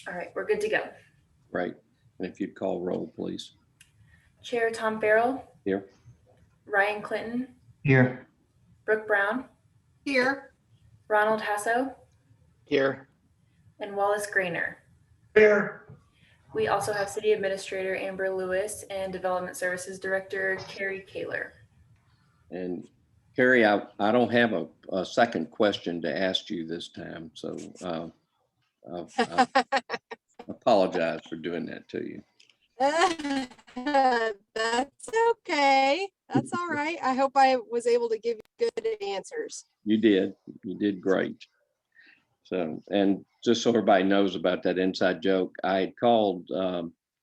All right, we're good to go. Right. And if you'd call roll, please. Chair Tom Farrell, Here. Ryan Clinton, Here. Brooke Brown, Here. Ronald Hasso, Here. and Wallace Grainer. Here. We also have City Administrator Amber Lewis and Development Services Director Carrie Kaler. And Carrie, I don't have a second question to ask you this time, so I apologize for doing that to you. That's okay. That's all right. I hope I was able to give you good answers. You did great. So, and just so everybody knows about that inside joke, I had called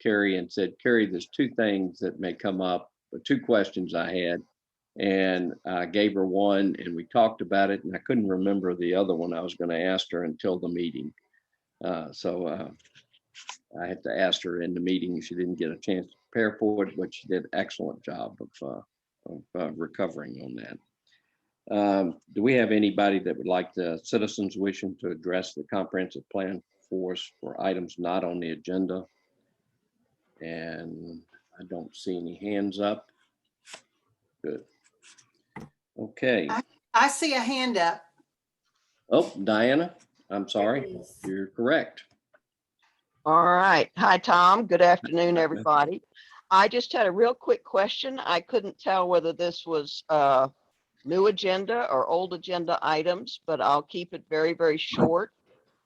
Carrie and said, Carrie, there's two things that may come up, or two questions I had. And I gave her one and we talked about it, and I couldn't remember the other one I was going to ask her until the meeting. So I had to ask her in the meeting. She didn't get a chance to prepare for it, but she did an excellent job of recovering on that. Do we have anybody that would like the citizens wishing to address the comprehensive plan for us for items not on the agenda? And I don't see any hands up. Good. Okay. I see a hand up. Oh, Diana, I'm There sorry. it is. You're correct. All right. Hi, Tom. Good afternoon, everybody. I just had a real quick question. I couldn't tell whether this was new agenda or old agenda items, but I'll keep it very, very short.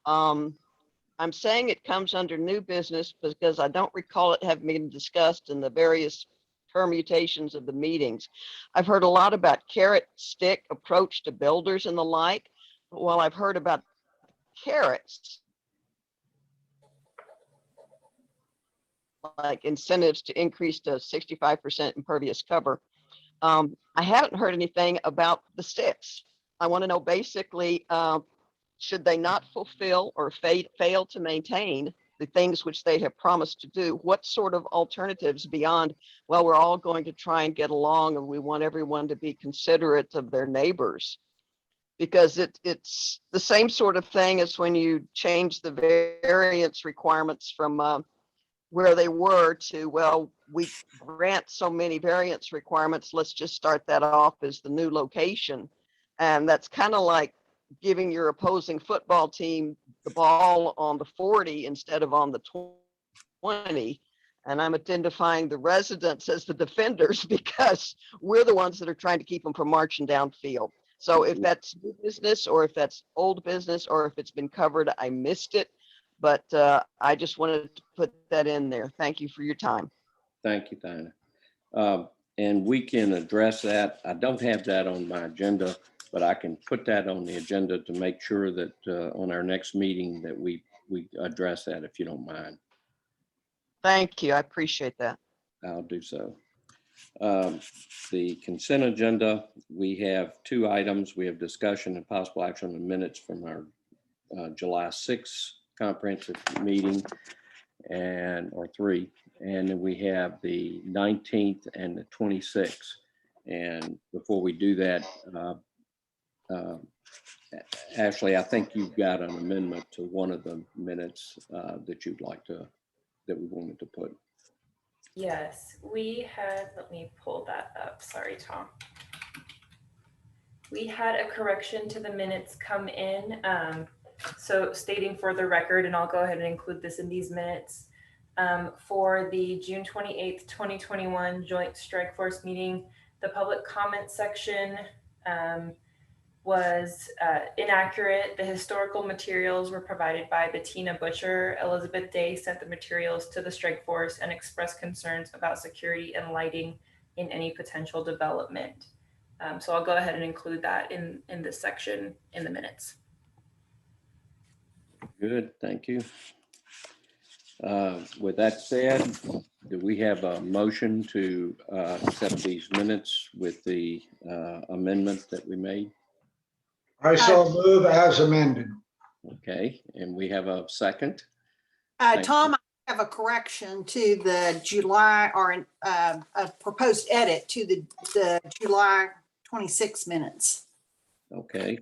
I'm saying it comes under new business because I don't recall it having been discussed in the various permutations of the meetings. I've heard a lot about carrot stick approach to builders and the like, but while I've heard about carrots, like incentives to increase to 65% impervious cover, I haven't heard anything about the sticks. I want to know basically, should they not fulfill or fail to maintain the things which they have promised to do, what sort of alternatives beyond, well, we're all going to try and get along and we want everyone to be considerate of their neighbors? Because it's the same sort of thing as when you change the variance requirements from where they were to, well, we grant so many variance requirements, let's just start that off as the new location. And that's kind of like giving your opposing football team the ball on the 40 instead of on the 20. And I'm identifying the residents as the defenders because we're the ones that are trying to keep them from marching downfield. So if that's new business or if that's old business or if it's been covered, I missed it. But I just wanted to put that in there. Thank you for your time. Thank you, Diana. And we can address that. I don't have that on my agenda, but I can put that on the agenda to make sure that on our next meeting that we address that, if you don't mind. Thank you. I appreciate that. I'll do so. The consent agenda, we have two items. We have discussion and possible action on the minutes from our July 6th comprehensive meeting or three. And then we have the 19th and the 26th. And before we do that, Ashley, I think you've got an amendment to one of the minutes that you'd like to, that we wanted to put. Yes, we had, let me pull that up. Sorry, Tom. We had a correction to the minutes come in. So stating for the record, and I'll go ahead and include this in these minutes, for the June 28th, 2021 Joint Strike Force meeting, the public comment section was inaccurate. The historical materials were provided by Bettina Butcher. Elizabeth Day sent the materials to the strike force and expressed concerns about security and lighting in any potential development. So I'll go ahead and include that in this section in the minutes. Good, thank you. With that said, do we have a motion to accept these minutes with the amendment that we made? I shall move as amended. Okay, and we have a second. Tom, I have a correction to the July or a proposed edit to the July 26 minutes. Okay.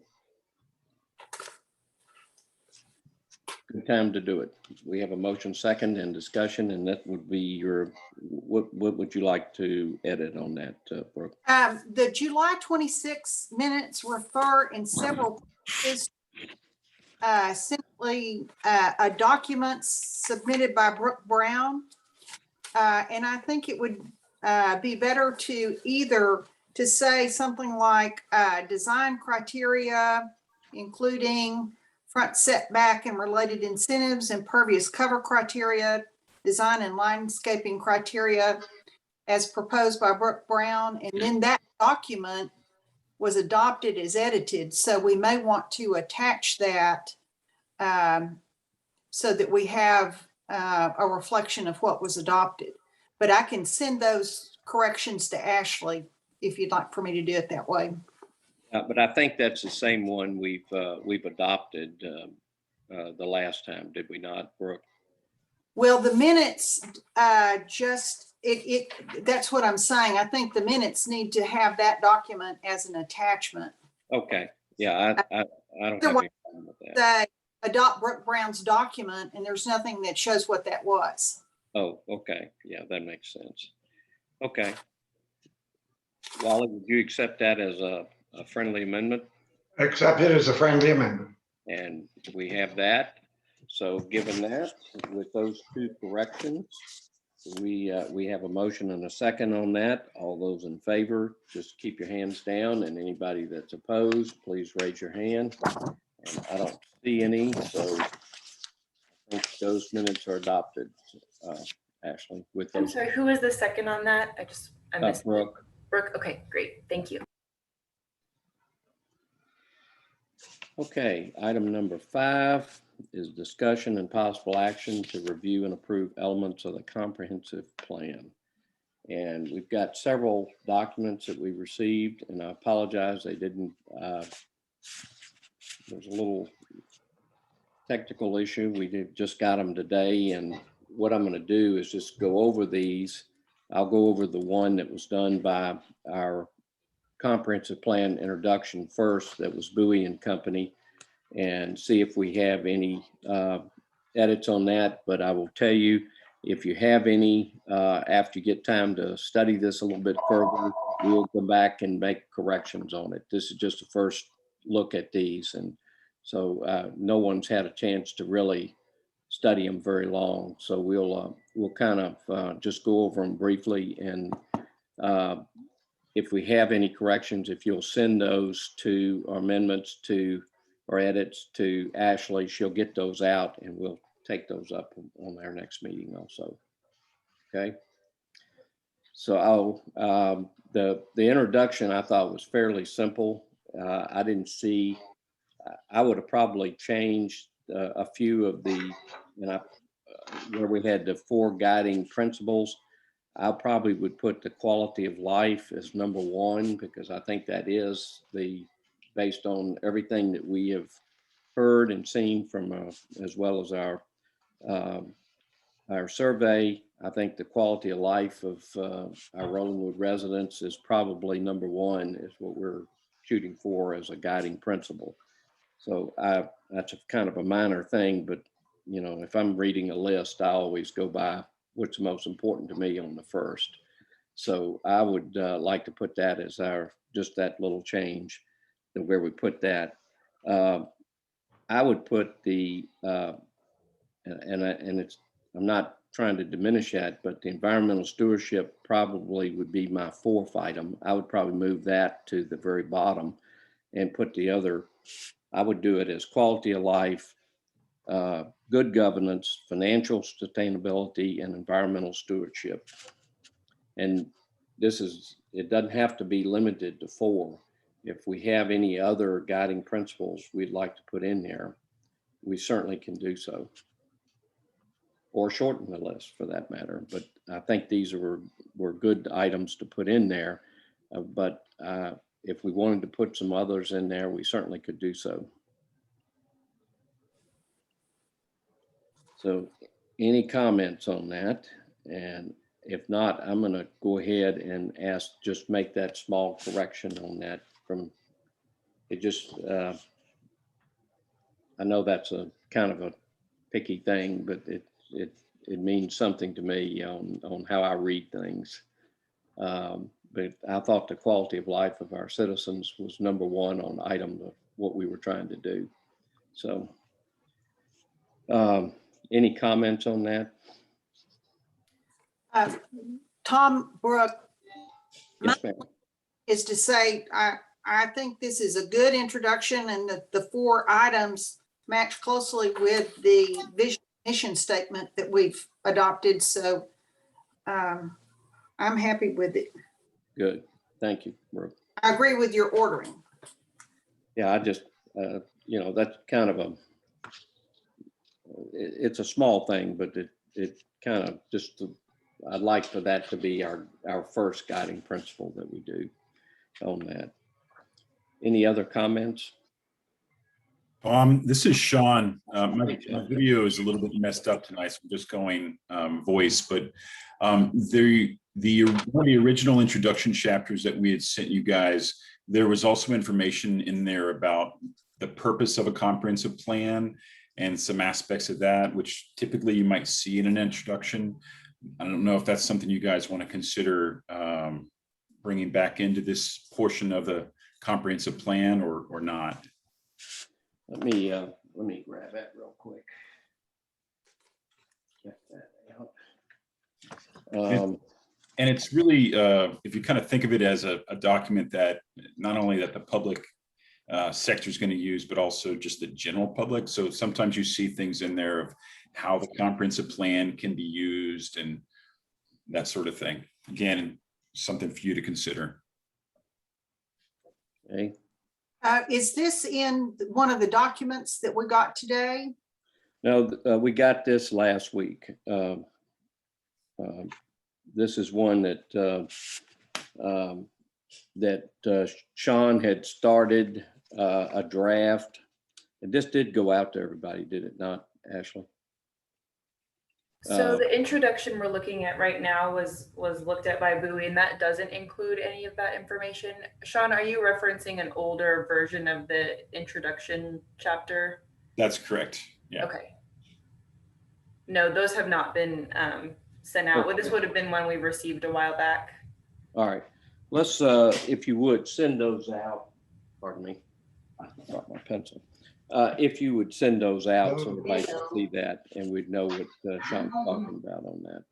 Good time to do it. We have a motion second and discussion, and that would be your, what would you like to edit on that, Brooke? The July 26 minutes refer in several places simply a document submitted by Brooke Brown. And I think it would be better to either to say something like design criteria, including front setback and related incentives, impervious cover criteria, design and landscaping criteria as proposed by Brooke Brown. And then that document was adopted as edited. So we may want to attach that so that we have a reflection of what was adopted. But I can send those corrections to Ashley if you'd like for me to do it that way. But I think that's the same one we've adopted the last time, did we not, Brooke? Well, the minutes that's what I'm saying. I think the minutes need to have that document as an attachment. Okay, yeah, I don't have any problem with that. They adopt Brooke Brown's document and there's nothing that shows what that was. Oh, okay, yeah, that makes sense. Okay. Wally, would you accept that as a friendly amendment? Accept it as a friendly amendment. And we have that. So given that, with those two corrections, we have a motion and a second on that. All those in favor, just keep your hands down, and anybody that's opposed, please raise your hand. And I don't see any, so I think those minutes are adopted. Ashley, with I'm those. sorry, who was the second on that? I missed. Brooke. Brooke, okay, great, thank you. Okay, item number 5 is discussion and possible action to review and approve elements of the comprehensive plan. And we've got several documents that we received, and I apologize, they didn't, there's a little technical issue. We just got them today, and what I'm going to do is just go over these. I'll go over the one that was done by our comprehensive plan introduction first, that was Bowie and Company, and see if we have any edits on that. But I will tell you, if you have any, after you get time to study this a little bit further, we'll come back and make corrections on it. This is just a first look at these. And so no one's had a chance to really study them very long. So we'll kind of just go over them briefly. And if we have any corrections, if you'll send those to, or amendments to, or edits to Ashley, she'll get those out and we'll take those up on our next meeting also. Okay. So the introduction I thought was fairly simple. I didn't see, I would have probably changed a few of the, where we had the 4 guiding principles. I probably would put the quality of life as number 1, because I think that is based on everything that we have heard and seen from, as well as our survey. I think the quality of life of our Rollingwood residents is probably number 1, is what we're shooting for as a guiding principle. So that's a kind of a minor thing, but if I'm reading a list, I always go by what's most important to me on the first. So I would like to put that as just that little change, where we put that. I would put I'm not trying to diminish that, but the environmental stewardship probably would be my 4th item. I would probably move that to the very bottom and put the other, I would do it as quality of life, good governance, financial sustainability, and environmental stewardship. And it doesn't have to be limited to 4. If we have any other guiding principles we'd like to put in there, we certainly can do so. Or shorten the list for that matter. But I think these were good items to put in there. But if we wanted to put some others in there, we certainly could do so. So any comments on that? And if not, I'm going to go ahead and just make that small correction on that from it. Just, I know that's a kind of a picky thing, but it means something to me on how I read things. But I thought the quality of life of our citizens was number one on item of what we were trying to do. So, any comments on that? Tom, Brooke, Yes, ma'am. is to say, I think this is a good introduction, and the 4 items match closely with the vision mission statement that we've adopted. So I'm happy with it. Good. Thank you, Brooke. I agree with your ordering. Yeah, I just, that's kind of it's a small thing, but it kind of just, I'd like for that to be our first guiding principle that we do on that. Any other comments? This is Sean. My video is a little bit messed up tonight, so I'm just going voice, but one of the original introduction chapters that we had sent you guys, there was also information in there about the purpose of a comprehensive plan and some aspects of that, which typically you might see in an introduction. I don't know if that's something you guys want to consider bringing back into this portion of the comprehensive plan or not. Let me grab that real quick. Check that out. And it's really, if you kind of think of it as a document that not only that the public sector is going to use, but also just the general public. So sometimes you see things in there of how the comprehensive plan can be used and that sort of thing. Again, something for you to consider. Okay. Is this in one of the documents that we got today? No, we got this last week. This is one that Sean had started a draft. And this did go out to everybody, did it not, Ashley? So the introduction we're looking at right now was looked at by Bowie, and that doesn't include any of that information. Sean, are you referencing an older version of the introduction chapter? That's correct. Yeah. Okay. No, those have not been sent out. Well, this would have been one we received a while back. All right. Let's, if you would, send those out. Pardon me. I brought my pencil. If you would send those out so everybody can see that and we'd know what Sean's talking about on that.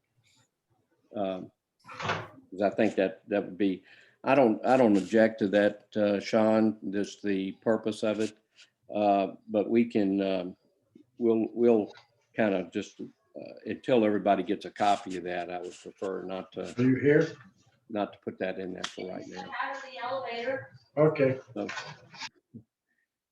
Because I think that would be, I don't object to that, Sean, just the purpose of it. But we can, we'll kind of just, until everybody gets a copy of that, I would prefer not to. Are you here? Not to put that in there for right now. Okay. So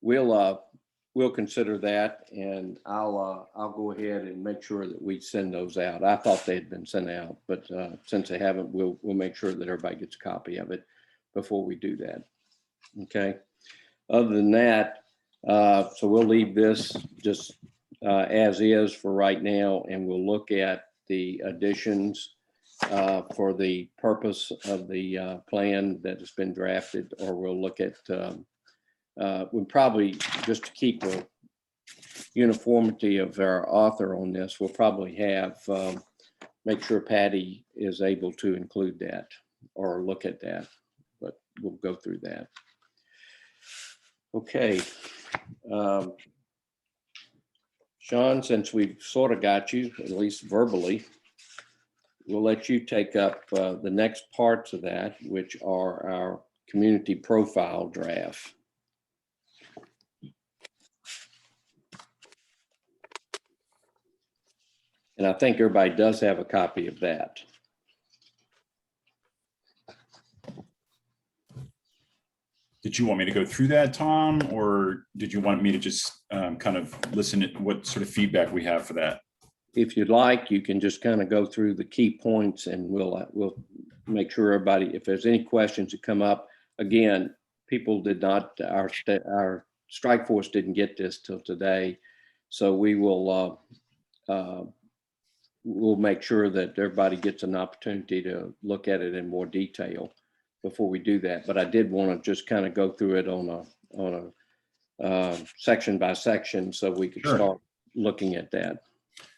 we'll consider that, and I'll go ahead and make sure that we send those out. I thought they had been sent out, but since they haven't, we'll make sure that everybody gets a copy of it before we do that. Okay. Other than that, so we'll leave this just as is for right now, and we'll look at the additions for the purpose of the plan that has been drafted, or we'll look at we'll probably, just to keep a uniformity of our author on this, we'll probably have make sure Patty is able to include that or look at that, but we'll go through that. Okay. Sean, since we've sort of got you, at least verbally, we'll let you take up the next parts of that, which are our community profile draft. And I think everybody does have a copy of that. Did you want me to go through that, Tom, or did you want me to just kind of listen to what sort of feedback we have for that? If you'd like, you can just kind of go through the key points, and we'll make sure everybody, if there's any questions that come up, again, people did not, our strike force didn't get this till today. So we will, we'll make sure that everybody gets an opportunity to look at it in more detail before we do that. But I did want to just kind of go through it on a section by section, so we could Sure. start looking at that.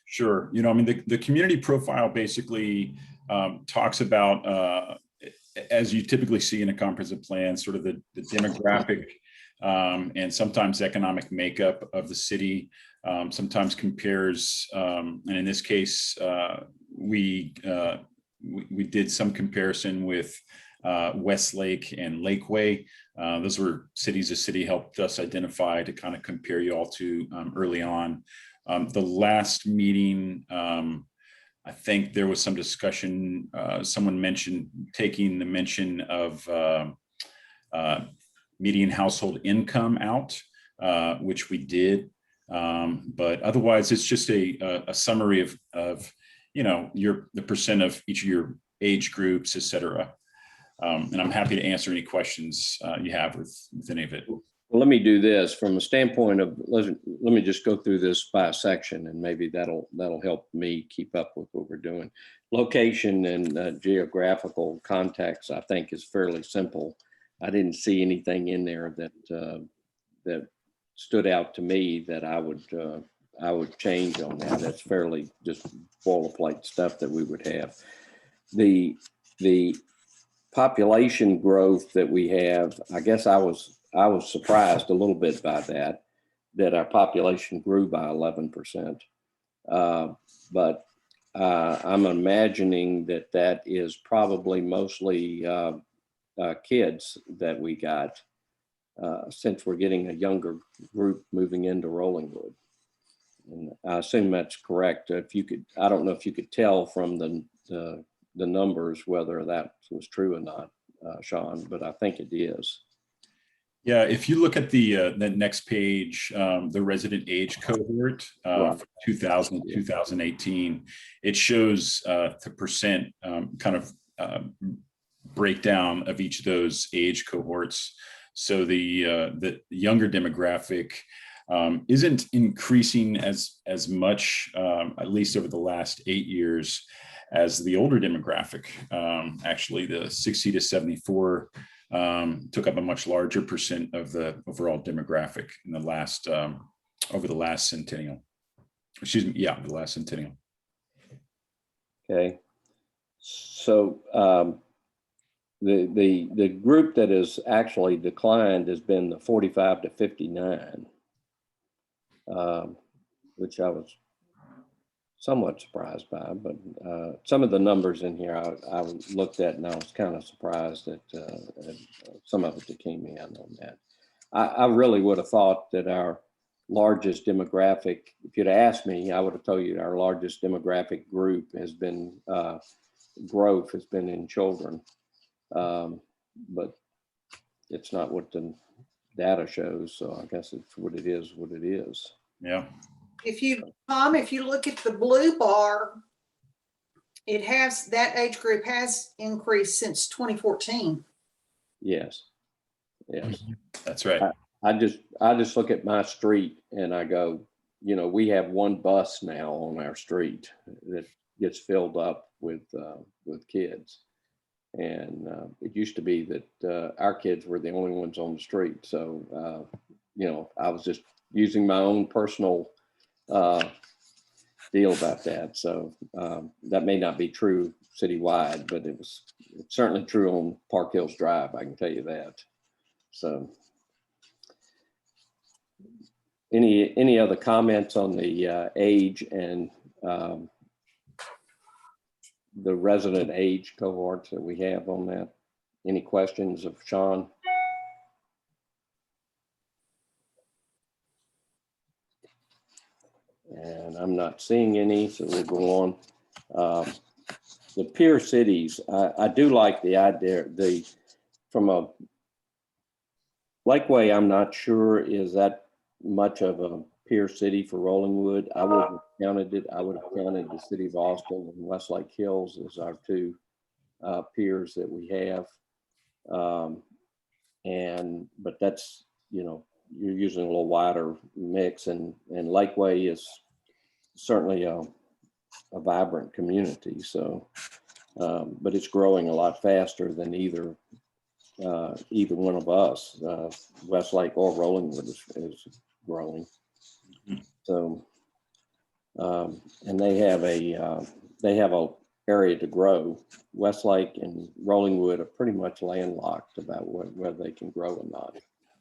Sure. You know, I mean, the community profile basically talks about, as you typically see in a comprehensive plan, sort of the demographic and sometimes economic makeup of the city. Sometimes compares, and in this case, we did some comparison with Westlake and Lakeway. Those were cities the city helped us identify to kind of compare you all to early on. The last meeting, I think there was some discussion, someone mentioned taking the mention of median household income out, which we did. But otherwise, it's just a summary of you know, the percent of each of your age groups, et cetera. And I'm happy to answer any questions you have with any of it. Well, let me do this from a standpoint of, let me just go through this by section, and maybe that'll help me keep up with what we're doing. Location and geographical context, I think, is fairly simple. I didn't see anything in there that stood out to me that I would change on that. That's fairly just boilerplate stuff that we would have. The population growth that we have, I guess I was surprised a little bit by that our population grew by 11%. But I'm imagining that is probably mostly kids that we got, since we're getting a younger group moving into Rollingwood. And I assume that's correct. If you could, I don't know if you could tell from the numbers whether that was true or not, Sean, but I think it is. Yeah, if you look at the next page, the resident age cohort Right. for 2000 to 2018, it shows the percent kind of breakdown of each of those age cohorts. So the younger demographic isn't increasing as much, at least over the last 8 years, as the older demographic. Actually, the 60 to 74 took up a much larger percent of the overall demographic in the last over the last centennial. Excuse me, yeah, the last centennial. Okay, so the group that has actually declined has been the 45 to 59, which I was somewhat surprised by, but some of the numbers in here I looked at and I was kind of surprised at some of it that came in on that. I really would have thought that our largest demographic, if you'd asked me, I would have told you our largest demographic group has been growth has been in children, but it's not what the data shows. So I guess it's what it is, what it is. Yeah. Tom, if you look at the blue bar, it has, that age group has increased since 2014. Yes. Yes. That's right. I just look at my street and I go, you know, we have one bus now on our street that gets filled up with kids. And it used to be that our kids were the only ones on the street. So, you know, I was just using my own personal deal about that. So that may not be true citywide, but it's certainly true on Park Hills Drive. I can tell you that. So any other comments on the age and the resident age cohorts that we have on that? Any questions of Sean? And I'm not seeing any, so we'll go on. The peer cities, I do like the idea, from a Lakeway, I'm not sure is that much of a peer city for Rollingwood. I wouldn't have counted it. I would have counted the city of Austin and Westlake Hills as our two peers that we have. But that's, you know, you're using a little wider mix, and Lakeway is certainly a vibrant community. So, but it's growing a lot faster than either one of us, Westlake or Rollingwood is growing. So And they have a area to grow. Westlake and Rollingwood are pretty much landlocked about whether they can grow or not.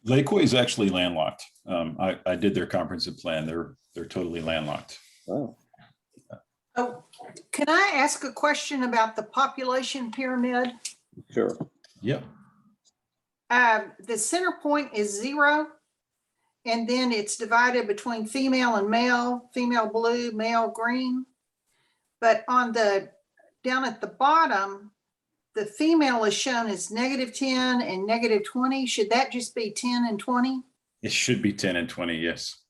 Lakeway is actually landlocked. I did their comprehensive plan. They're totally landlocked. Oh, Oh, can I ask a question about the population pyramid? sure. Yep. The center point is 0. And then it's divided between female and male, female blue, male green. But down at the bottom, the female is shown as -10 and -20. Should that just be 10 and 20? It should be 10 and 20. Yes.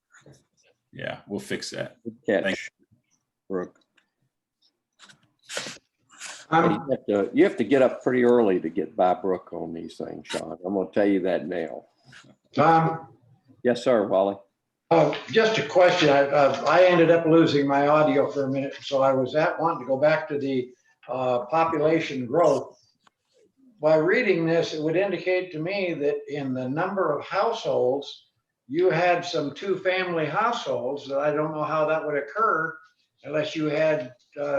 Yeah, we'll fix that. Good catch, Thank Brooke. You have to get up pretty early to get by Brooke on these things, Sean. I'm gonna tell you that now. Tom, Yes, sir, Wally. just a question. I ended up losing my audio for a minute, so I was wanting to go back to the population growth. By reading this, it would indicate to me that in the number of households, you had some 2-family households that I don't know how that would occur unless you had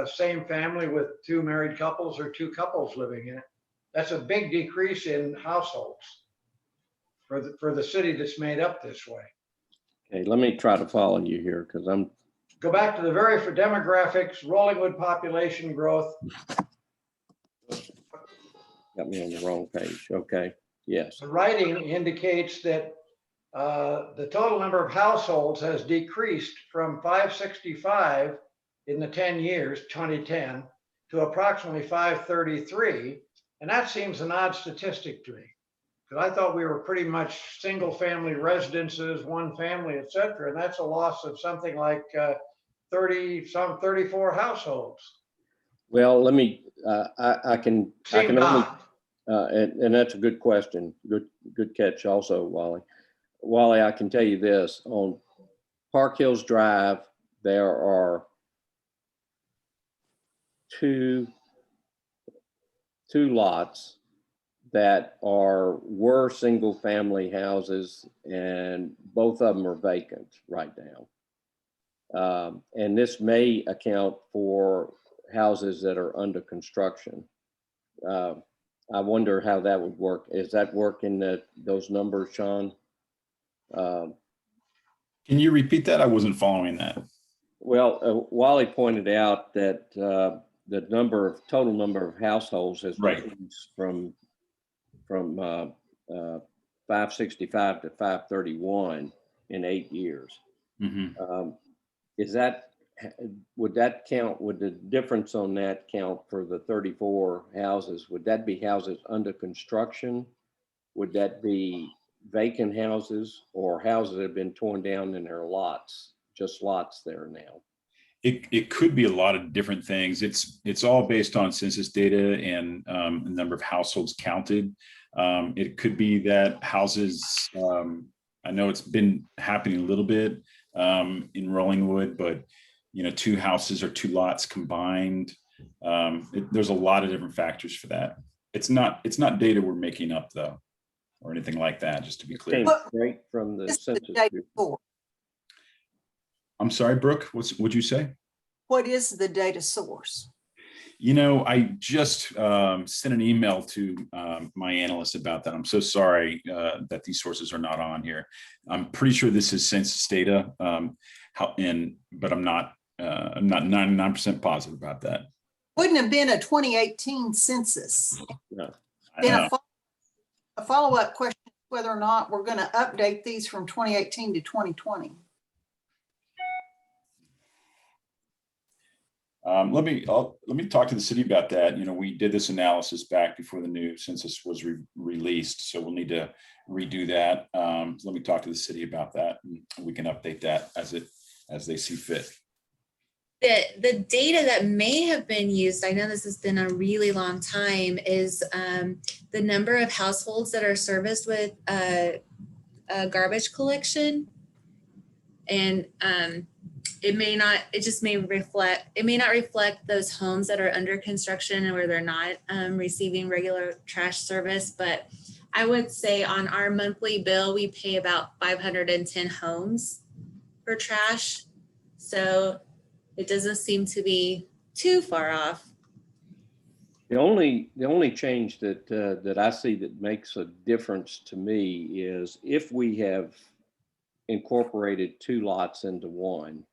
same family with 2 married couples or 2 couples living in it. That's a big decrease in households for the city that's made up this way. Okay, let me try to follow you here because Go back to the for demographics, Rollingwood population growth. got me on the wrong page. Okay, yes. The writing indicates that the total number of households has decreased from 565 in the 10 years, 2010, to approximately 533. And that seems an odd statistic to me, because I thought we were pretty much single family residences, 1 family, et cetera. And that's a loss of something like 34 households. Well, let me, I can Seemed only, odd. and that's a good question. Good catch also, Wally. Wally, I can tell you this, on Park Hills Drive, there are two lots that were single family houses, and both of them are vacant right now. And this may account for houses that are under construction. I wonder how that would work. Is that working those numbers, Sean? Can you repeat that? I wasn't following that. Well, Wally pointed out that the total number of households has Right. increased from 565 to 531 in 8 years. Mhm. Would that count? Would the difference on that count for the 34 houses? Would that be houses under construction? Would that be vacant houses or houses that have been torn down in their lots, just lots there now? It could be a lot of different things. It's all based on census data and the number of households counted. It could be that houses, I know it's been happening a little bit in Rollingwood, but 2 houses or 2 lots combined. There's a lot of different factors for that. It's not data we're making up though, or anything like that, just to be clear. Came straight from the This is the census. data Bureau. source. I'm sorry, Brooke, what'd you say? What is the data source? I just sent an email to my analyst about that. I'm so sorry that these sources are not on here. I'm pretty sure this is census data, but I'm not 99% positive about that. Wouldn't have been a 2018 census. No. I Then know. a follow-up question, is whether or not we're going to update these from 2018 to 2020. Let me talk to the city about that. We did this analysis back before the new census was released, so we'll need to redo that. Let me talk to the city about that, and we can update that as they see fit. The data that may have been used, I know this has been a really long time, is the number of households that are serviced with a garbage collection. And it may not reflect those homes that are under construction and where they're not receiving regular trash service. But I would say on our monthly bill, we pay about 510 homes for trash. So it doesn't seem to be too far off. The only change that I see that makes a difference to me is if we have incorporated 2 lots into one,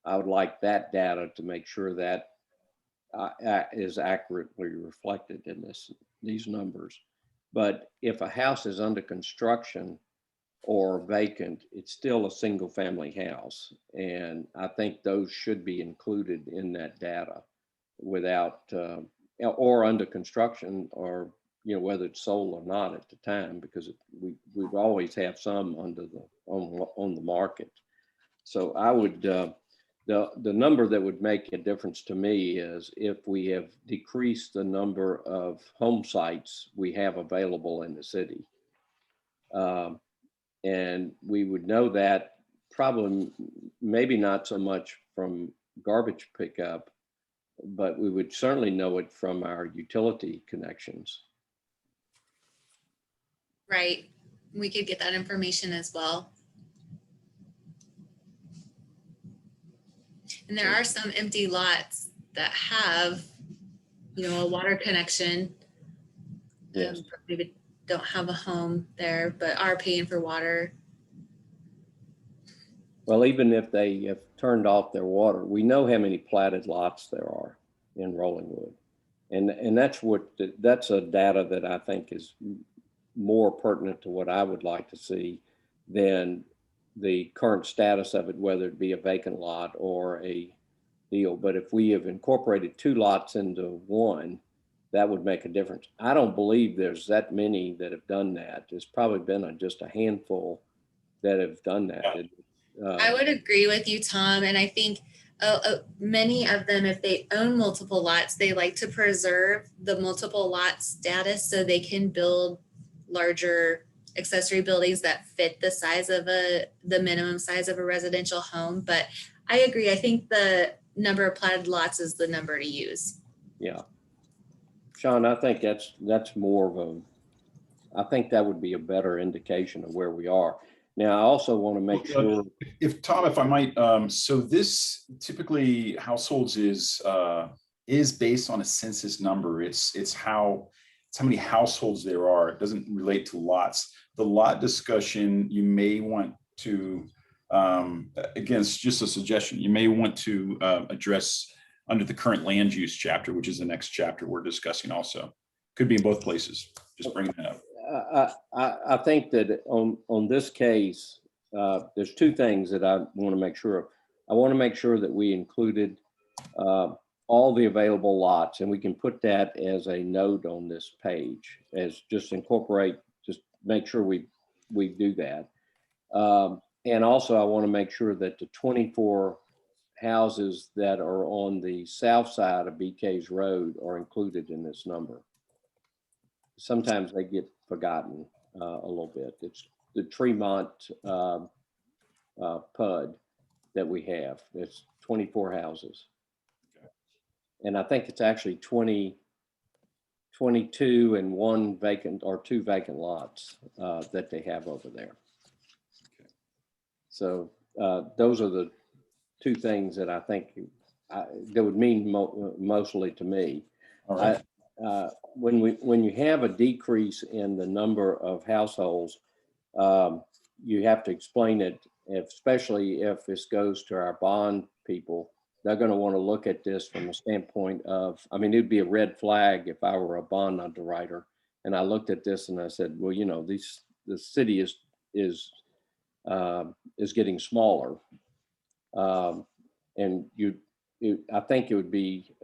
I would like that data to make sure that is accurately reflected in these numbers. But if a house is under construction or vacant, it's still a single family house. And I think those should be included in that data without, or under construction, or, you know, whether it's sold or not at the time, because we've always have some under on the market. So I would, the number that would make a difference to me is if we have decreased the number of home sites we have available in the city. And we would know that probably, maybe not so much from garbage pickup, but we would certainly know it from our utility connections. Right. We could get that information as well. And there are some empty lots that have, you know, a water connection. Yes. But maybe don't have a home there, but are paying for water. Well, even if they have turned off their water, we know how many platted lots there are in Rollingwood. And that's a data that I think is more pertinent to what I would like to see than the current status of it, whether it be a vacant lot or a deal. But if we have incorporated 2 lots into one, that would make a difference. I don't believe there's that many that have done that. There's probably been just a handful that have done that. I would agree with you, Tom. And I think many of them, if they own multiple lots, they like to preserve the multiple lot status so they can build larger accessory buildings that fit the size of the minimum size of a residential home. But I agree. I think the number of platted lots is the number to use. Yeah. Sean, I think that's more of I think that would be a better indication of where we are. Now, I also want to make sure. If I might, so this typically households is based on a census number. It's how many households there are. It doesn't relate to lots. The lot discussion, you may want to, again, it's just a suggestion. You may want to address under the current land use chapter, which is the next chapter we're discussing also. Could be in both places. Just bringing that up. I think that on this case, there's 2 things that I want to make sure of. I want to make sure that we included all the available lots, and we can put that as a note on this page, as just make sure we do that. And also I want to make sure that the 24 houses that are on the south side of BK's Road are included in this number. Sometimes they get forgotten a little bit. It's the Tremont PUD that we have. It's 24 houses. And I think it's actually 22 and 1 vacant or 2 vacant lots that they have over there. So those are the 2 things that I think that would mean mostly to me. All right. When you have a decrease in the number of households, you have to explain it, especially if this goes to our bond people. They're going to want to look at this from a standpoint of, I mean, it'd be a red flag if I were a bond underwriter and I looked at this and I said, well, you know, the city is getting smaller, and I think it would be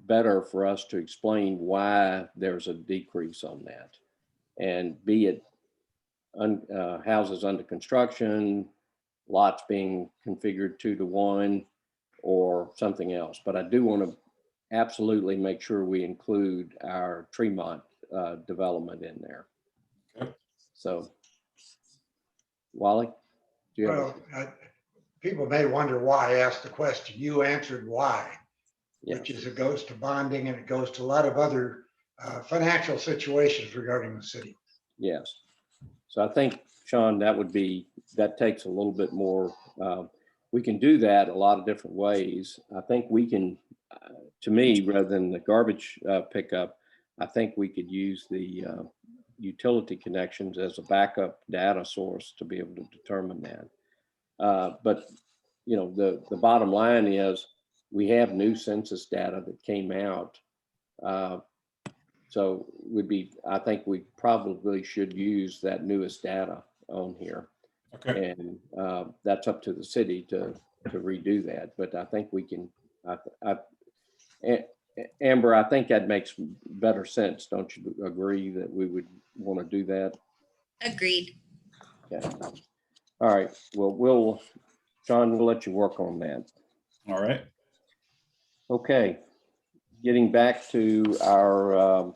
better for us to explain why there's a decrease on that, and be it houses under construction, lots being configured 2 to 1, or something else. But I do want to absolutely make sure we include our Tremont development in there. Okay. So, Wally, do you have? Well, people may wonder why I asked the question. You answered why, Yeah. which is it goes to bonding and it goes to a lot of other financial situations regarding the city. Yes. So I think, Sean, that takes a little bit more. we can do that a lot of different ways. I think we can, to me, rather than the garbage pickup, I think we could use the utility connections as a backup data source to be able to determine that. But you know, the bottom line is we have new census data that came out. So I think we probably should use that newest data on here. Okay. And that's up to the city to redo that. But I think we can, Amber, I think that makes better sense. Don't you agree that we would want to do that? Agreed. Yeah. All right. Well, Sean, we'll let you work on that. All right. Okay. Getting back to our,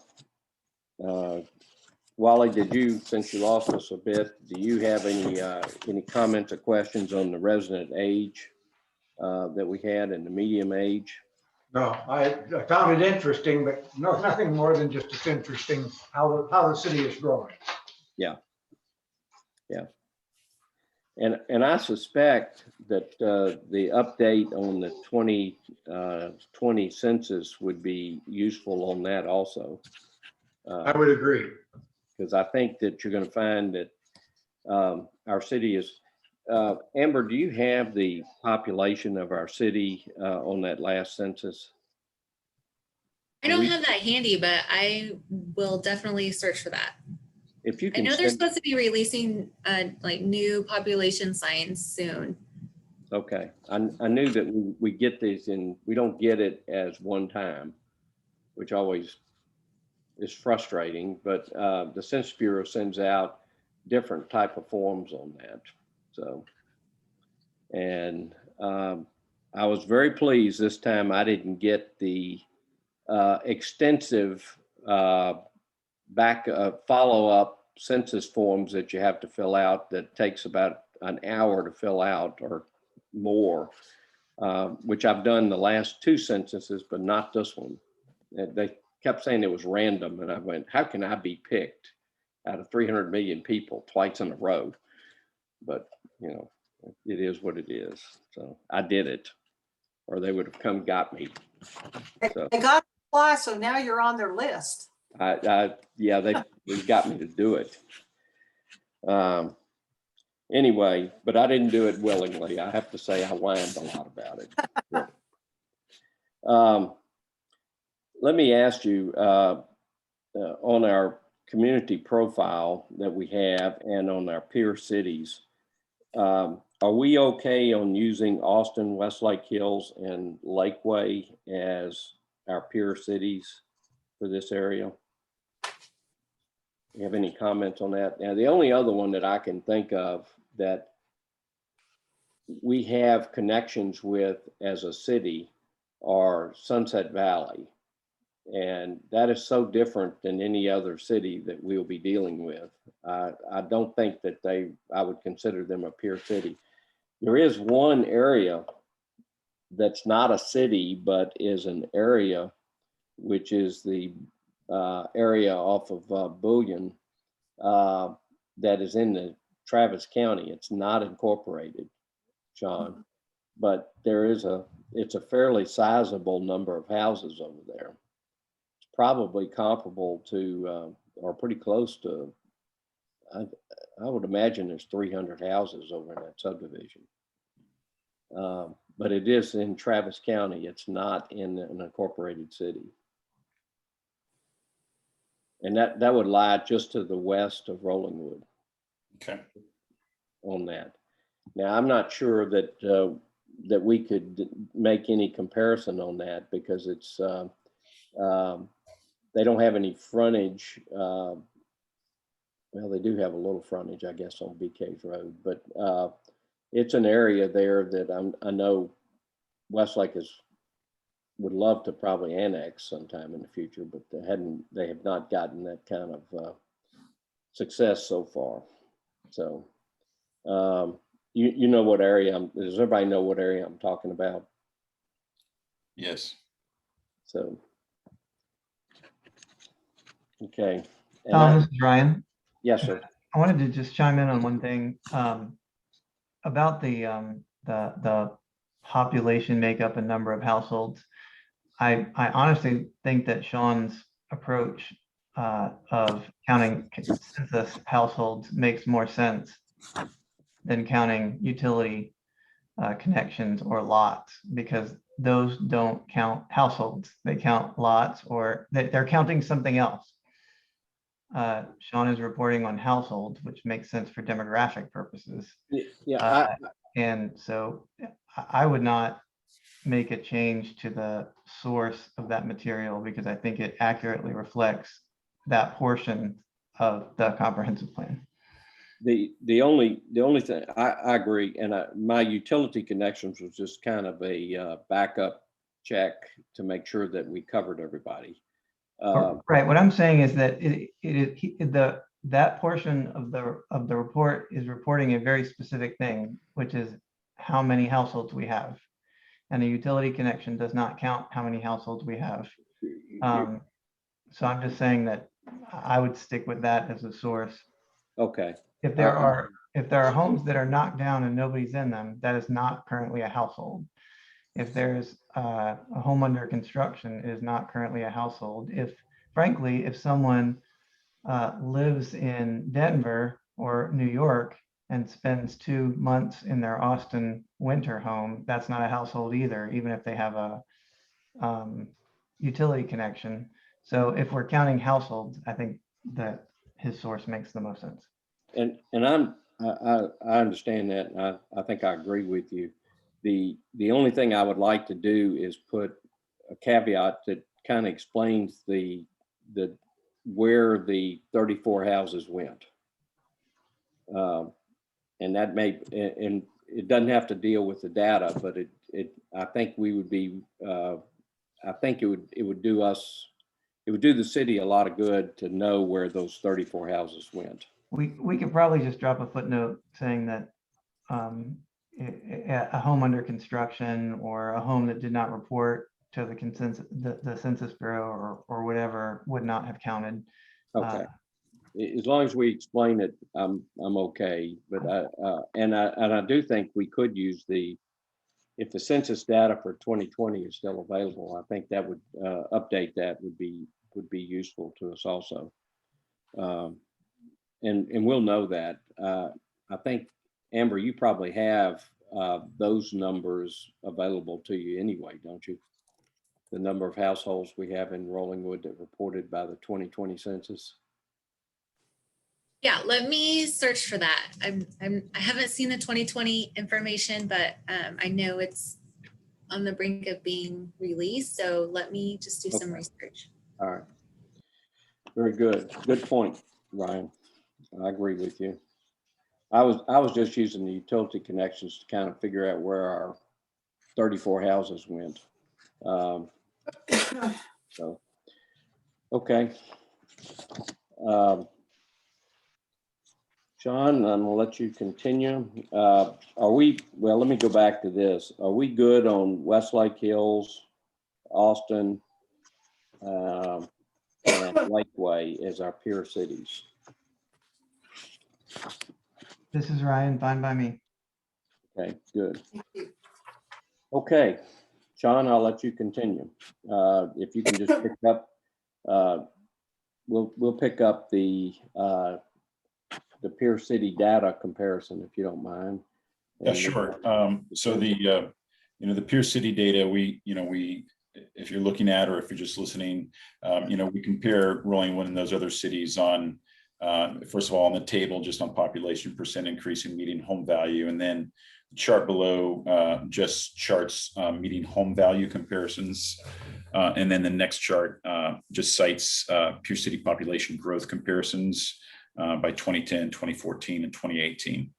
Wally, since you lost us a bit, do you have any comments or questions on the resident age that we had and the medium age? No, I found it interesting, but nothing more than just it's interesting how the city is growing. Yeah. And I suspect that the update on the 2020 census would be useful on that also. I would agree. Because I think that you're going to find that our city is, Amber, do you have the population of our city on that last census? I don't have that handy, but I will definitely search for that. If you I can know they're send, supposed to be releasing like new population signs soon. okay, I knew that we get these and we don't get it as one time, which always is frustrating, but the Census Bureau sends out different type of forms on that. So, and I was very pleased this time I didn't get the extensive follow-up census forms that you have to fill out that takes about an hour to fill out or more, which I've done the last two censuses, but not this one. They kept saying it was random, and I went, how can I be picked out of 300 million people twice in a row? But you know, it is what it is. So I did it, or they would have come got me. So They got to apply, so now you're on their list. yeah, they got me to do it. Anyway, but I didn't do it willingly. I have to say I whined a lot about it. Let me ask you, on our community profile that we have and on our peer cities, are we okay on using Austin, Westlake Hills, and Lakeway as our peer cities for this area? You have any comments on that? Now, the only other one that I can think of that we have connections with as a city are Sunset Valley. And that is so different than any other city that we'll be dealing with. I don't think that I would consider them a peer city. There is one area that's not a city, but is an area, which is the area off of Bullion that is in the Travis County. It's not incorporated, John, but it's a fairly sizable number of houses over there. It's probably comparable to, or pretty close to, I would imagine there's 300 houses over in that subdivision. But it is in Travis County. It's not in an incorporated city. And that would lie just to the west of Rollingwood. Okay. On that. Now, I'm not sure that that we could make any comparison on that because it's they don't have any frontage. Well, they do have a little frontage, I guess, on BK's Road, but it's an area there that I know Westlake would love to probably annex sometime in the future, but they have not gotten that kind of success so far. So you know what area does everybody know what area I'm talking about? Yes. So okay. And Tom, this is Ryan. yes, sir. I wanted to just chime in on one thing about the the population makeup and number of households. I honestly think that Sean's approach of counting census households makes more sense than counting utility connections or lots, because those don't count households. They count lots, or they're counting something else. Sean is reporting on households, which makes sense for demographic purposes. Yeah, And so I would not make a change to the source of that material, because I think it accurately reflects that portion of the comprehensive plan. the only thing, I agree, and my utility connections was just kind of a backup check to make sure that we covered everybody. Right. What I'm saying is that that portion of the report is reporting a very specific thing, which is how many households we have, and a utility connection does not count how many households we have. So I'm just saying that I would stick with that as a source. Okay. If there are homes that are knocked down and nobody's in them, that is not currently a household. If there's a home under construction, it is not currently a household. Frankly, if someone lives in Denver or New York and spends 2 months in their Austin winter home, that's not a household either, even if they have a utility connection. So if we're counting households, I think that his source makes the most sense. And I understand that. And I think I agree with you. The only thing I would like to do is put a caveat that kind of explains where the 34 houses went. And that and it doesn't have to deal with the data, but I think we would be, I think it would do the city a lot of good to know where those 34 houses went. We could probably just drop a footnote saying that a home under construction or a home that did not report to the Census Bureau or whatever would not have counted. Okay. As long as we explain it, I'm okay. But I do think we could use if the census data for 2020 is still available, I think that would update that would be useful to us also. And we'll know that. I think, Amber, you probably have those numbers available to you anyway, don't you? The number of households we have in Rollingwood that reported by the 2020 census. Yeah, let me search for that. I haven't seen the 2020 information, but I know it's on the brink of being released. So let me just do some research. All right. Very good. Good point, Ryan. I agree with you. I was just using the utility connections to kind of figure out where our 34 houses went. So, okay. Sean, I'm gonna let you continue. Well, let me go back to this. Are we good on Westlake Hills, Austin, and Lakeway as our peer cities? This is Ryan, fine by me. Okay, good. Okay, Sean, I'll let you continue. If you can just pick up, we'll pick up the peer city data comparison, if you don't mind. Yeah, sure. So the peer city data, if you're looking at, or if you're just listening, we compare Rollingwood and those other cities on, first of all, on the table, just on population percent increase in median home value. And then the chart below just charts median home value comparisons. And then the next chart just cites peer city population growth comparisons by 2010, 2014, and 2018.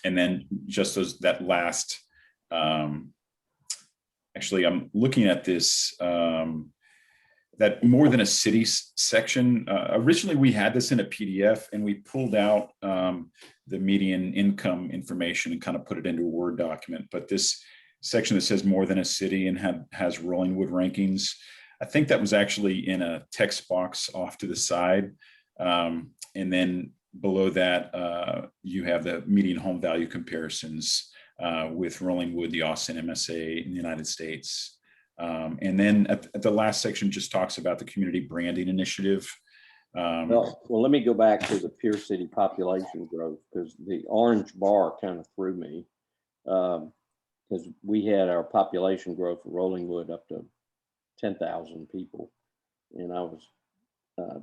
And then just that last, actually, I'm looking at this, that more than a city section. Originally, we had this in a PDF and we pulled out the median income information and kind of put it into a Word document. But this section that says more than a city and has Rollingwood rankings, I think that was actually in a text box off to the side. And then below that, you have the median home value comparisons with Rolling Wood, the Austin MSA in the United States. And then at the last section just talks about the community branding initiative. Well, let me go back to the Pierce City population growth, because the orange bar kind of threw me. Because we had our population growth for Rolling Wood up to 10,000 people. And I was,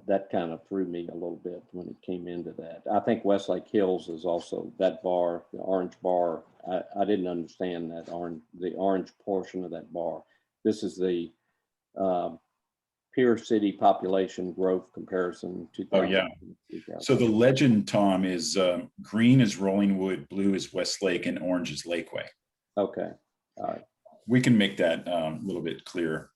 that kind of threw me a little bit when it came into that. I think Westlake Hills is also that bar, the orange bar. I didn't understand that the orange portion of that bar. This is the Pierce City population growth comparison. Oh, yeah. So the legend, Tom, is green is Rolling Wood, blue is Westlake, and orange is Lakeway. Okay. All right. We can make that a little bit clearer.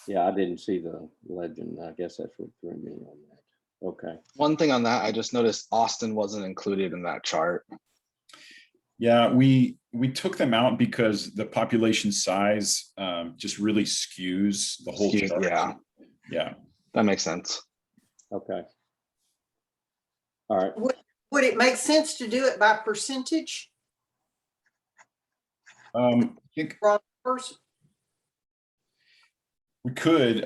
Yeah, I didn't see the legend. I guess that's what threw me on that. Okay. One thing on that, I just noticed Austin wasn't included in that chart. Yeah, we took them out because the population size just really skews the whole chart. Yeah, Yeah. that makes sense. Okay. All right. Would it make sense to do it by percentage? I think First, we could,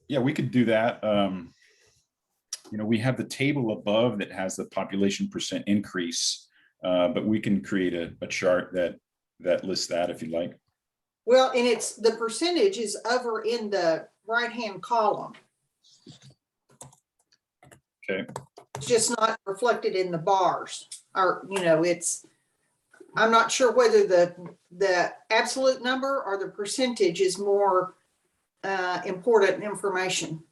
yeah, we could do that. You know, we have the table above that has the population percent increase, but we can create a chart that lists that if you'd like. well, and it's, the percentage is over in the right-hand column. Okay. It's just not reflected in the bars, or, you know, it's, I'm not sure whether the absolute number or the percentage is more important information.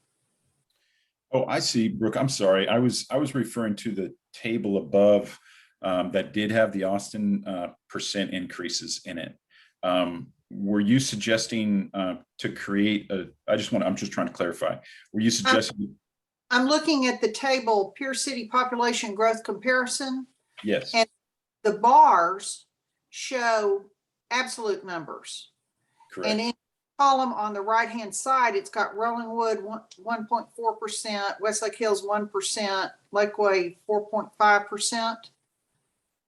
Oh, I see, Brooke. I'm sorry. I was referring to the table above that did have the Austin percent increases in it. Were you suggesting to create a? I'm just trying to clarify. Were you suggesting? I'm looking at the table, Pierce City population growth comparison. Yes. And the bars show absolute numbers. Correct. And in the column on the right-hand side, it's got Rolling Wood 1.4%, Westlake Hills 1%, Lakeway 4.5%.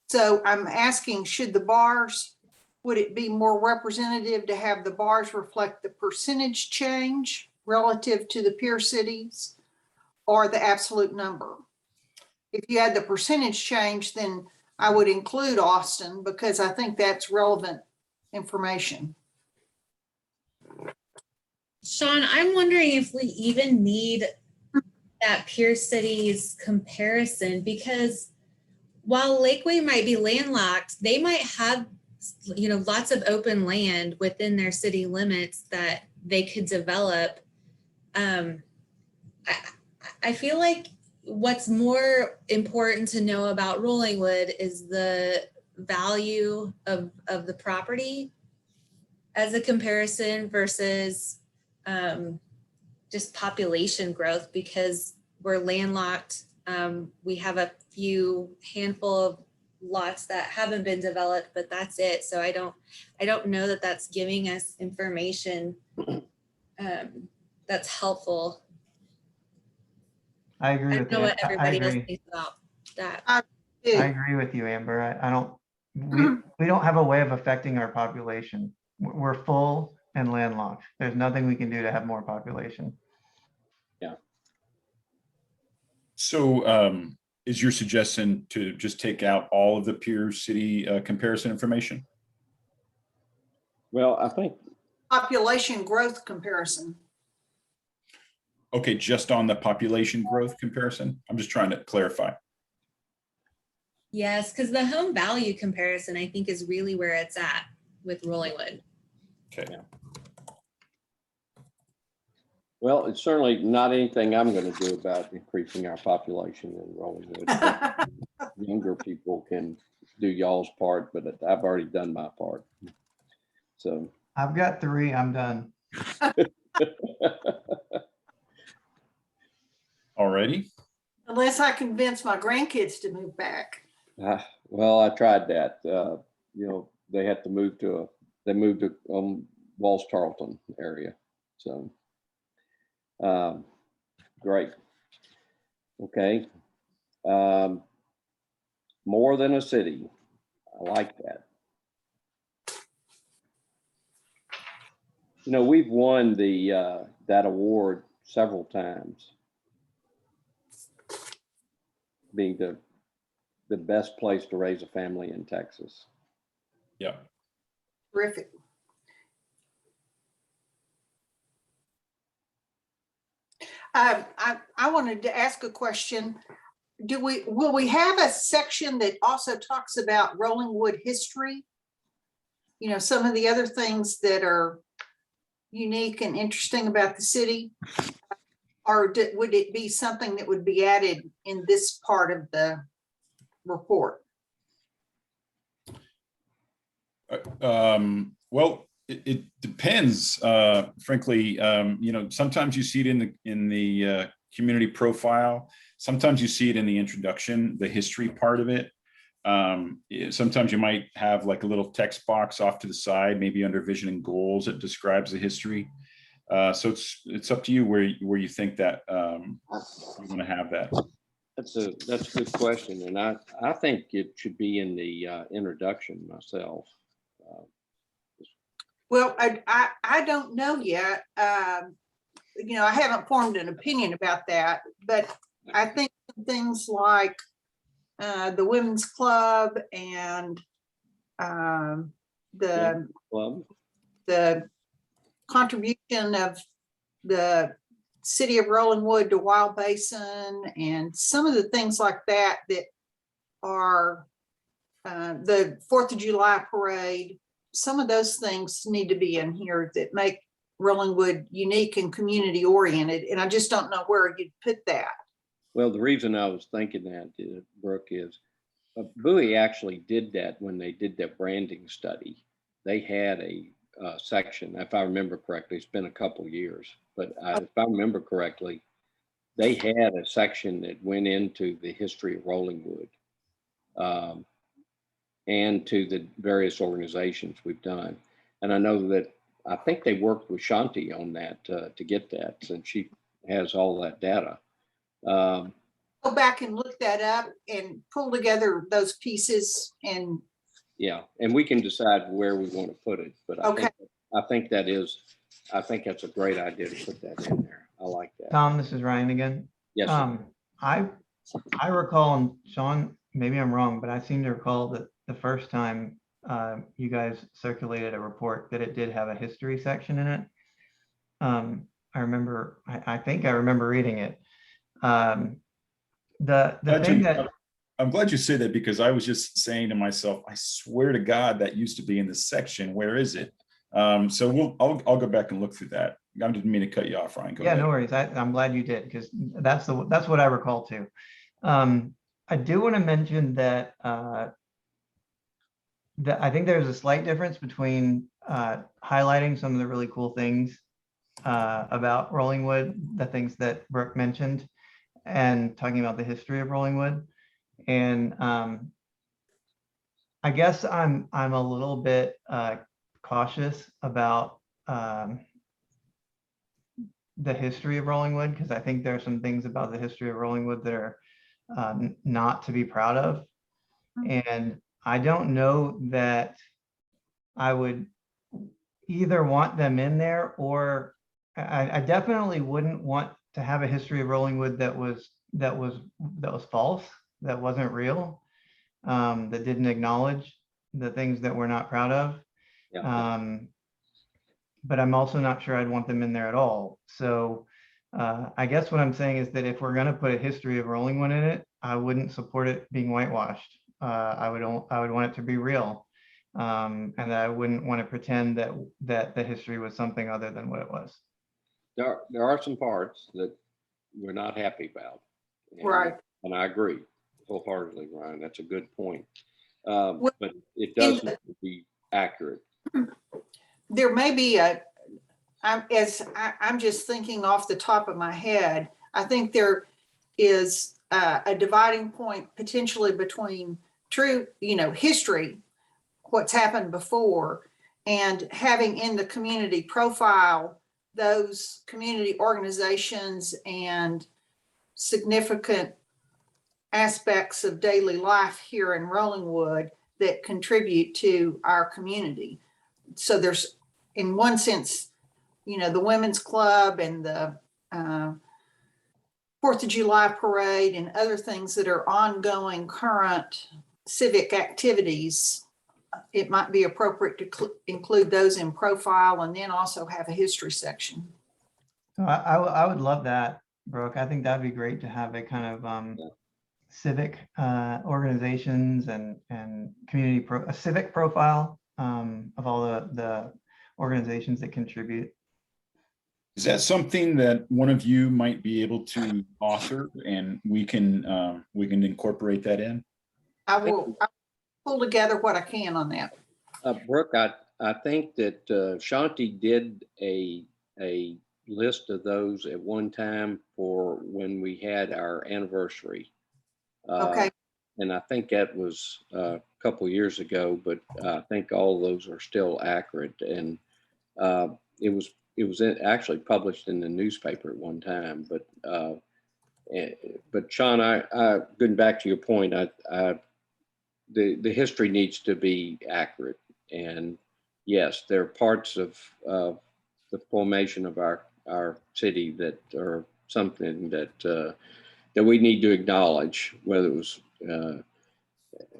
So I'm asking, should the bars, would it be more representative to have the bars reflect the percentage change relative to the peer cities or the absolute number? If you had the percentage change, then I would include Austin because I think that's relevant information. Sean, I'm wondering if we even need that peer cities comparison, because while Lakeway might be landlocked, they might have, you know, lots of open land within their city limits that they could develop. I feel like what's more important to know about Rolling Wood is the value of the property as a comparison versus just population growth, because we're landlocked. We have a few handful of lots that haven't been developed, but that's it. So I don't know that that's giving us information that's helpful. I agree I with don't know you. what I everybody else agree. thinks about that. I agree with you, Amber. I don't, we don't have a way of affecting our population. We're full and landlocked. There's nothing we can do to have more population. Yeah. So is your suggestion to just take out all of the peer city comparison information? Well, I think, Population growth comparison. Okay, just on the population growth comparison? I'm just trying to clarify. Yes, because the home value comparison, I think, is really where it's at with Rolling Wood. Okay. well, it's certainly not anything I'm going to do about increasing our population in Rolling Wood. Younger people can do y'all's part, but I've already done my part. So. I've got 3, I'm done. Already? Unless I convince my grandkids to move back. Well, I tried that. You know, they had to move they moved to Walls Tarleton area. So, great. Okay. More than a city. I like that. You know, we've won that award several times, being the best place to raise a family in Texas. Yeah. Terrific. I wanted to ask a question. Will we have a section that also talks about Rollingwood history? You know, some of the other things that are unique and interesting about the city? Or would it be something that would be added in this part of the report? Well, it depends. Frankly, you know, sometimes you see it in the community profile. Sometimes you see it in the introduction, the history part of it. Sometimes you might have like a little text box off to the side, maybe under vision and goals that describes the history. So it's up to you where you think that you want to have that. That's a good question, and I think it should be in the introduction myself. Well, I don't know yet. You know, I haven't formed an opinion about that, but I think things like the women's club and the contribution of the city of Rollingwood to Wild Basin and some of the things like that that are the 4th of July parade. Some of those things need to be in here that make Rollingwood unique and community oriented. And I just don't know where you'd put that. Well, the reason I was thinking that, Brooke, is Bowie actually did that when they did their branding study. They had a section, if I remember correctly, it's been a couple of years, but if I remember correctly, they had a section that went into the history of Rollingwood and to the various organizations we've done. And I know that, I think they worked with Shanti on that to get that, since she has all that data. Go back and look that up and pull together those pieces and. Yeah, and we can decide where we want to put it, but Okay. I think that's a great idea to put that in there. I like that. Tom, this is Ryan again. Yes, sir. I recall, and Sean, maybe I'm wrong, but I seem to recall that the first time you guys circulated a report that it did have a history section in it. I remember, I think I remember reading it. The thing that I'm glad you say that, because I was just saying to myself, I swear to God that used to be in this section. Where is it? So I'll go back and look through that. I didn't mean to cut you off, Ryan. Go ahead. No worries. I'm glad you did, because that's what I recall too. I do want to mention that that I think there's a slight difference between highlighting some of the really cool things about Rollingwood, the things that Brooke mentioned, and talking about the history of Rollingwood. And I guess I'm a little bit cautious about the history of Rollingwood, because I think there are some things about the history of Rollingwood that are not to be proud of. And I don't know that I would either want them in there, or I definitely wouldn't want to have a history of Rollingwood that was false, that wasn't real, that didn't acknowledge the things that we're not proud of. Yeah. But I'm also not sure I'd want them in there at all. So I guess what I'm saying is that if we're going to put a history of Rollingwood in it, I wouldn't support it being whitewashed. I would want it to be real, and I wouldn't want to pretend that the history was something other than what it was. There are some parts that we're not happy about. Right. And I agree wholeheartedly, Ryan. That's a good point. But it does need to be accurate. There may be I'm just thinking off the top of my head, I think there is a dividing point potentially between true, history, what's happened before, and having in the community profile those community organizations and significant aspects of daily life here in Rollingwood that contribute to our community. So there's, in one sense, the Women's Club and the 4th of July parade and other things that are ongoing current civic activities, it might be appropriate to include those in profile and then also have a history section. I would love that, Brooke. I think that'd be great to have a kind of civic organizations and community a civic profile of all the organizations that contribute. Is that something that one of you might be able to author, and we can incorporate that in? I'll pull together what I can on that. Brooke, I think that Shanti did a list of those at one time for when we had our anniversary. Okay. And I think that was a couple years ago, but I think all of those are still accurate. And it was actually published in the newspaper at one time. But Sean, I going back to your point, the history needs to be accurate. And yes, there are parts of the formation of our city that are something that we need to acknowledge, whether it was,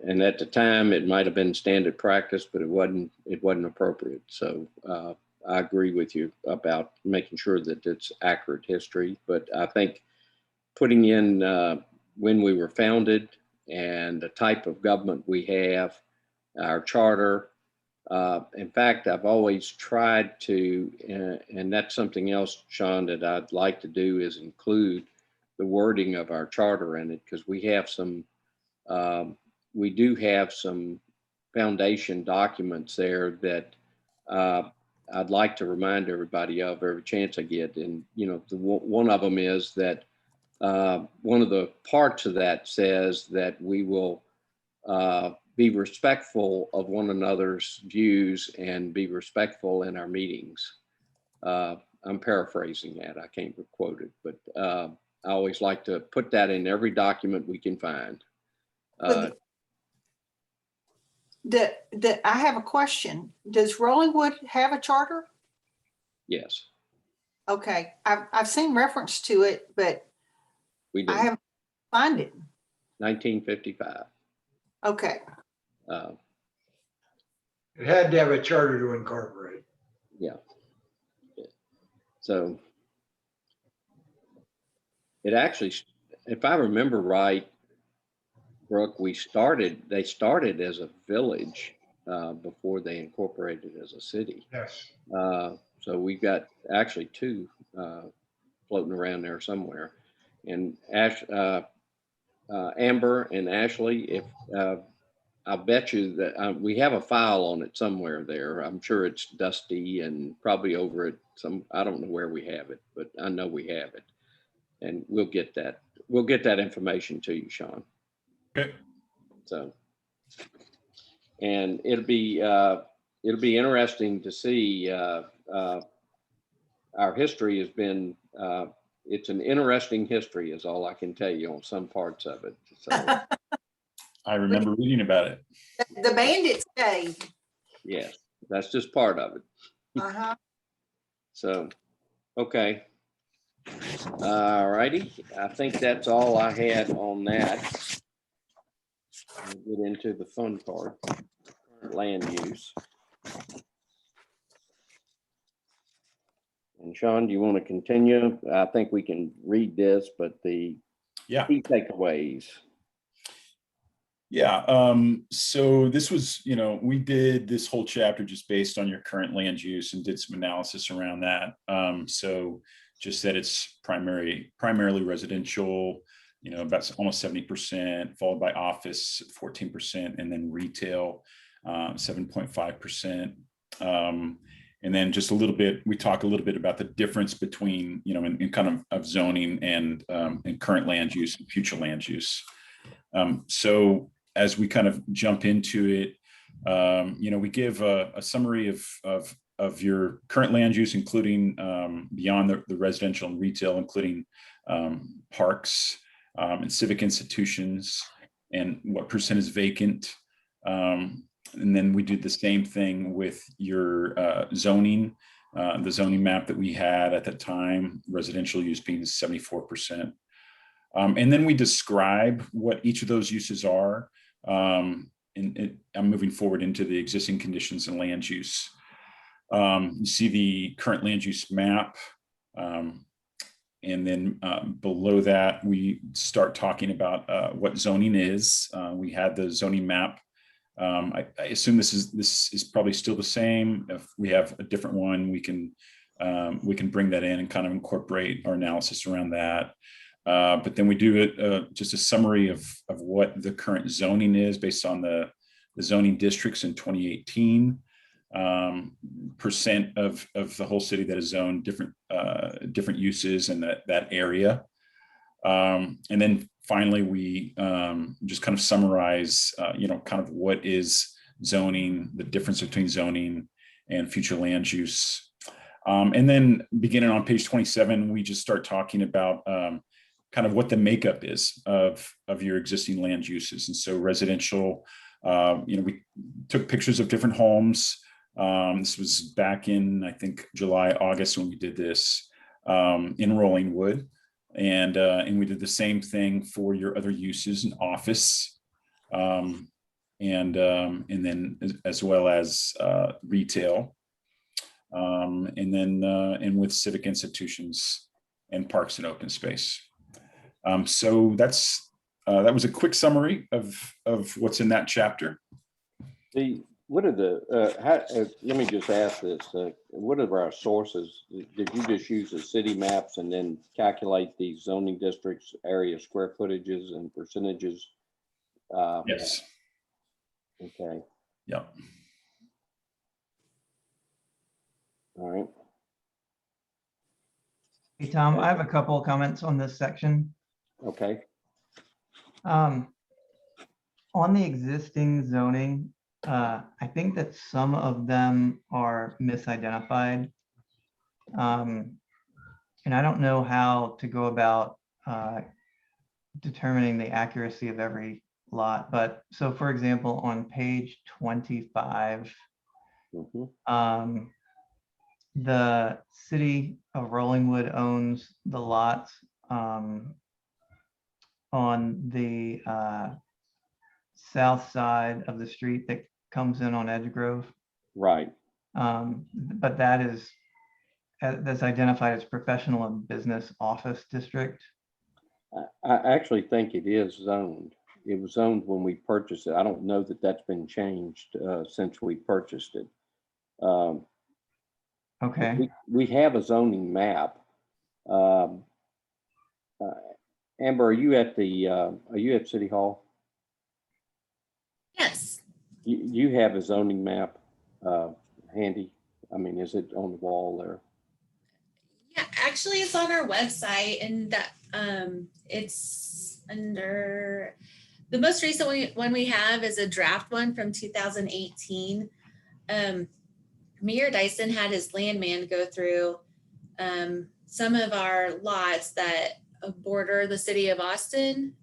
and at the time it might have been standard practice, but it wasn't appropriate. So I agree with you about making sure that it's accurate history, but I think putting in when we were founded and the type of government we have, our charter. In fact, I've always tried to, and that's something else, Sean, that I'd like to do is include the wording of our charter in it, because we have some, we do have some foundation documents there that I'd like to remind everybody of every chance I get. And, one of them is that one of the parts of that says that we will be respectful of one another's views and be respectful in our meetings. I'm paraphrasing that. I can't quote it, but I always like to put that in every document we can find. I have a question. Does Rollingwood have a charter? Yes, Okay, I've seen reference to it, but we do. I haven't found it. 1955. Okay, It had to have a charter to incorporate. Yeah. So it actually, if I remember right, Brooke, they started as a village before they incorporated as a city. Yes. So we've got actually two floating around there somewhere. And Amber and Ashley, if I'll bet you that we have a file on it somewhere there. I'm sure it's dusty and probably over at I don't know where we have it, but I know we have it. And we'll get that information to you, Sean. Okay. So, and it'll be interesting to see. Our history has been. It's an interesting history, is all I can tell you on some parts of it. So, I remember reading about it. the bandits cave. yes, that's just part of it. Uh-huh. So, okay. All righty. I think that's all I had on that. We'll get into the fun part, land use. And Sean, do you want to continue? I think we can read this, but the key takeaways. Yeah. So this was, we did this whole chapter just based on your current land use and did some analysis around that. So just that it's primarily residential, about almost 70%, followed by office 14%, and then retail 7.5%. And then just a little bit, we talk a little bit about the difference between, in kind of zoning and current land use and future land use. So as we kind of jump into it, we give a summary of your current land use, including beyond the residential and retail, including parks and civic institutions, and what percent is vacant. And then we did the same thing with your zoning, the zoning map that we had at that time, residential use being 74%. And then we describe what each of those uses are. I'm moving forward into the existing conditions and land use. You see the current land use map. And then below that, we start talking about what zoning is. We had the zoning map. I assume this is probably still the same. If we have a different one, we can bring that in and kind of incorporate our analysis around that. But then we do just a summary of what the current zoning is based on the zoning districts in 2018. Percent of the whole city that is zoned different uses in that area. And then finally, we just kind of summarize, kind of what is zoning, the difference between zoning and future land use. And then beginning on page 27, we just start talking about kind of what the makeup is of your existing land uses. And so residential, we took pictures of different homes. This was back in, I think, July, August when we did this in Rollingwood. And we did the same thing for your other uses in office, and then as well as retail, and with civic institutions and parks and open space. So that was a quick summary of what's in that chapter. What are let me just ask this, what are our sources? Did you just use the city maps and then calculate the zoning districts, area square footages and percentages? Yes. Okay. Yeah. All right. Hey, Tom, I have a couple of comments on this section. Okay. On the existing zoning, I think that some of them are misidentified. And I don't know how to go about determining the accuracy of every lot, but so for example, on page 25, the city of Rollingwood owns the lots on the south side of the street that comes in on Edgegrove. Right. But that's identified as professional and business office district. I actually think it is zoned. It was zoned when we purchased it. I don't know that that's been changed since we purchased it. Okay. We have a zoning map. Amber, are you at City Hall? Yes. You have a zoning map handy? I mean, is it on the wall there? Yeah, actually it's on our website, and that it's under the most recent one we have is a draft one from 2018. Mayor Dyson had his landman go through some of our lots that border the city of Austin,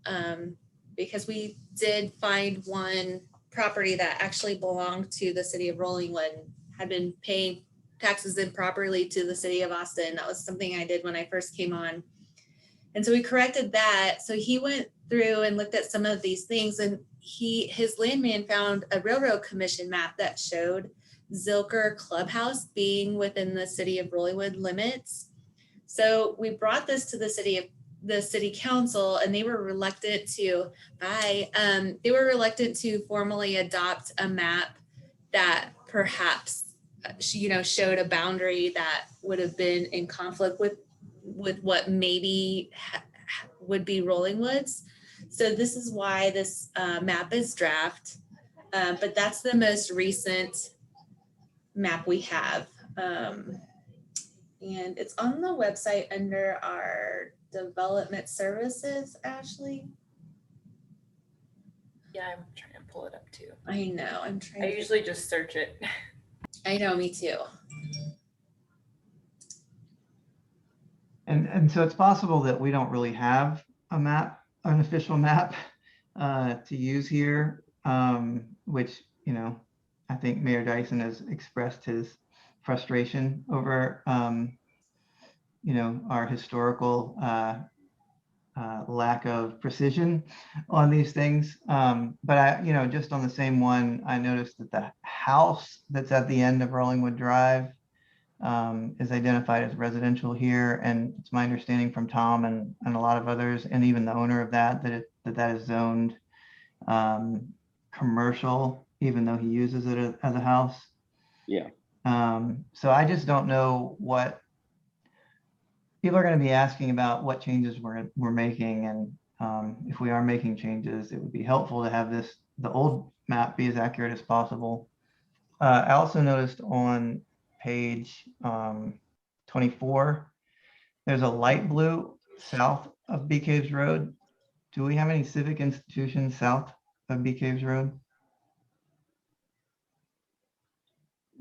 because we did find one property that actually belonged to the city of Rollingwood, had been paying taxes improperly to the city of Austin. That was something I did when I first came on. And so we corrected that. So he went through and looked at some of these things, and his landman found a railroad commission map that showed Zilker Clubhouse being within the city of Rollingwood limits. So we brought this to the city council, and they were reluctant to formally adopt a map that perhaps showed a boundary that would have been in conflict with what maybe would be Rollingwoods. So this is why this map is draft, but that's the most recent map we have. And it's on the website under our development services, Ashley. Yeah, I'm trying to pull it up too. I know, I'm trying I usually just search it. I know, me too. And so it's possible that we don't really have a map, an official map to use here, which, I think Mayor Dyson has expressed his frustration over, you know, our historical lack of precision on these things. But I, you know, just on the same one, I noticed that the house that's at the end of Rollingwood Drive is identified as residential here. And it's my understanding from Tom and a lot of others, and even the owner of that, that is zoned commercial, even though he uses it as a house. Yeah. So I just don't know what people are going to be asking about, what changes we're making. And if we are making changes, it would be helpful to have the old map be as accurate as possible. I also noticed on page 24, there's a light blue south of Bee Caves Road. Do we have any civic institutions south of Bee Caves Road?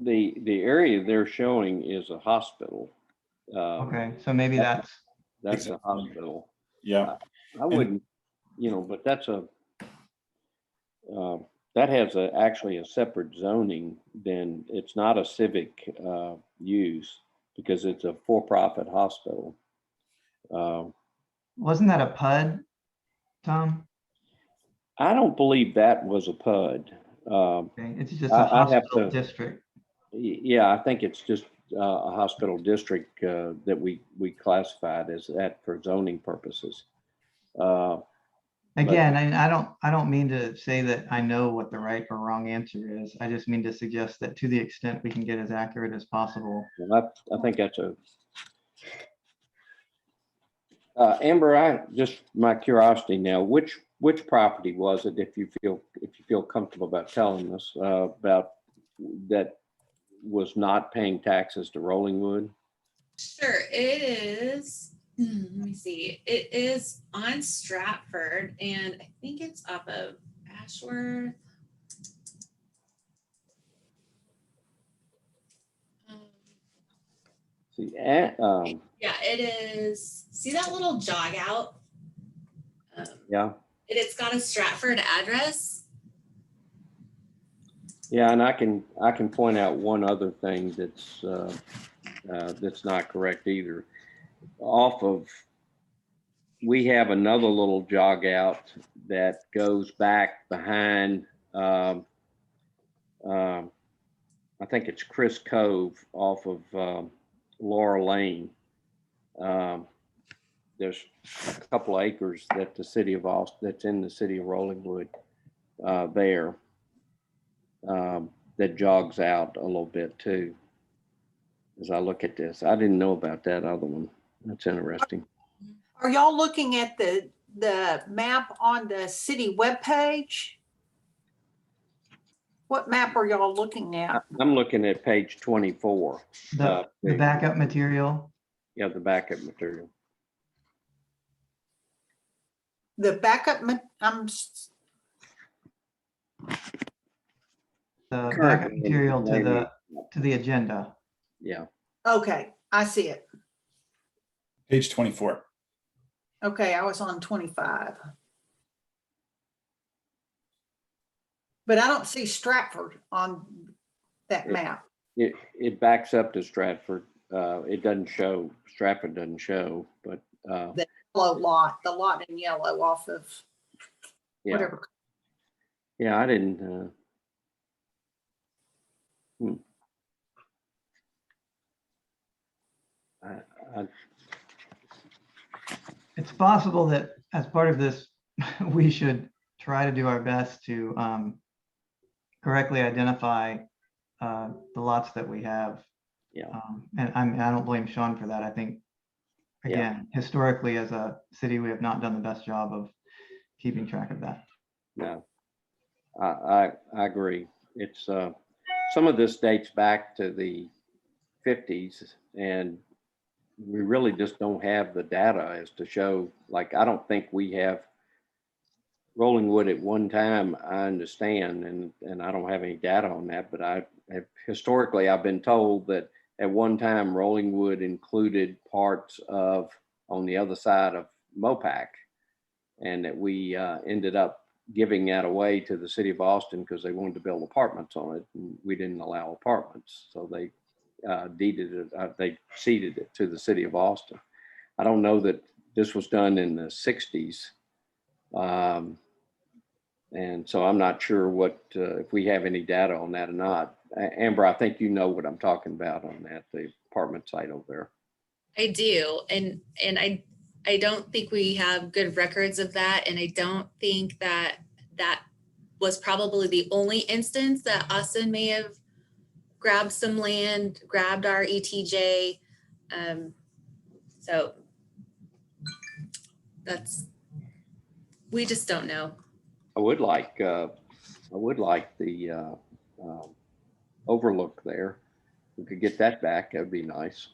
The area they're showing is a hospital. Okay, so maybe that's a hospital. Yeah. I wouldn't, you know, but that's that has actually a separate zoning. Then it's not a civic use because it's a for-profit hospital. Wasn't that a PUD, Tom? I don't believe that was a PUD. Okay, it's just a I have hospital to- district. Yeah, I think it's just a hospital district that we classified as that for zoning purposes. Again, I don't mean to say that I know what the right or wrong answer is. I just mean to suggest that to the extent we can get as accurate as possible. Well, I think that's a Amber. Just my curiosity now, which property was it? If you feel comfortable about telling us about that was not paying taxes to Rollingwood. Sure, it is. Let me see. It is on Stratford, and I think it's off of Ashworth. See, Yeah, it is. See that little jog out? yeah, It's got a Stratford address. yeah, and I can point out one other thing that's not correct either. We have another little jog out that goes back behind. I think it's Chris Cove off of Laura Lane. There's a couple of acres that the city of Austin, that's in the city of Rollingwood, there. That jogs out a little bit too. As I look at this, I didn't know about that other one. That's interesting. Are y'all looking at the map on the city webpage? What map are y'all looking at? I'm looking at page 24. The backup material. Yeah, the backup material. The backup, The Current backup material to the agenda. Yeah. okay, I see it. Page 24. Okay, I was on 25. But I don't see Stratford on that map. It backs up to Stratford. It doesn't show, Stratford doesn't show, but The yellow lot, the lot in yellow off of yeah. whatever. Yeah, I didn't. It's possible that as part of this, we should try to do our best to correctly identify the lots that we have. Yeah. And I don't blame Sean for that. I think, again, historically as a city, we have not done the best job of keeping track of that. No, I agree. It's some of this dates back to the 50s, and we really just don't have the data as to show. Like, I don't think we have Rollingwood at one time. I understand, and I don't have any data on that, but I have historically I've been told that at one time Rollingwood included parts of on the other side of Mopac, and that we ended up giving that away to the city of Austin because they wanted to build apartments on it, and we didn't allow apartments, so they deeded it, they ceded it to the city of Austin. I don't know that this was done in the 60s. And so I'm not sure what, if we have any data on that or not. Amber, I think you know what I'm talking about on that, the apartment site over there. I do, and I don't think we have good records of that, and I don't think that was probably the only instance that Austin may have grabbed some land, grabbed our ETJ. So we just don't know. I would like the overlook there. We could get that back. That'd be nice.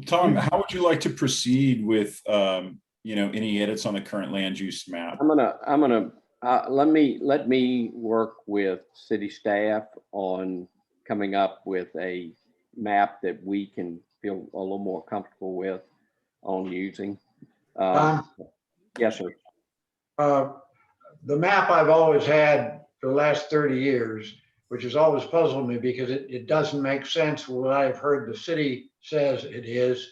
Tom, how would you like to proceed with, any edits on the current land use map? Let me work with city staff on coming up with a map that we can feel a little more comfortable with on using. Yes, sir. The map I've always had for the last 30 years, which has always puzzled me because it doesn't make sense what I've heard the city says it is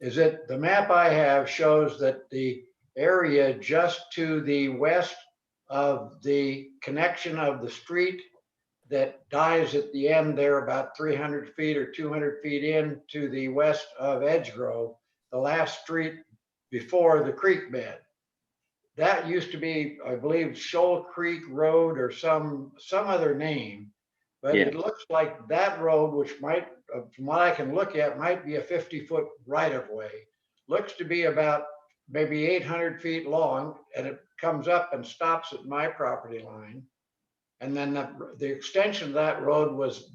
that the map I have shows that the area just to the west of the connection of the street that dies at the end there about 300 feet or 200 feet in to the west of Edgegrove, the last street before the creek bed. That used to be, I believe, Shoal Creek Road or some other name, but Yeah. It looks like that road, which might, from what I can look at, might be a 50-foot right of way, looks to be about maybe 800 feet long, and it comes up and stops at my property line. And then the extension of that road was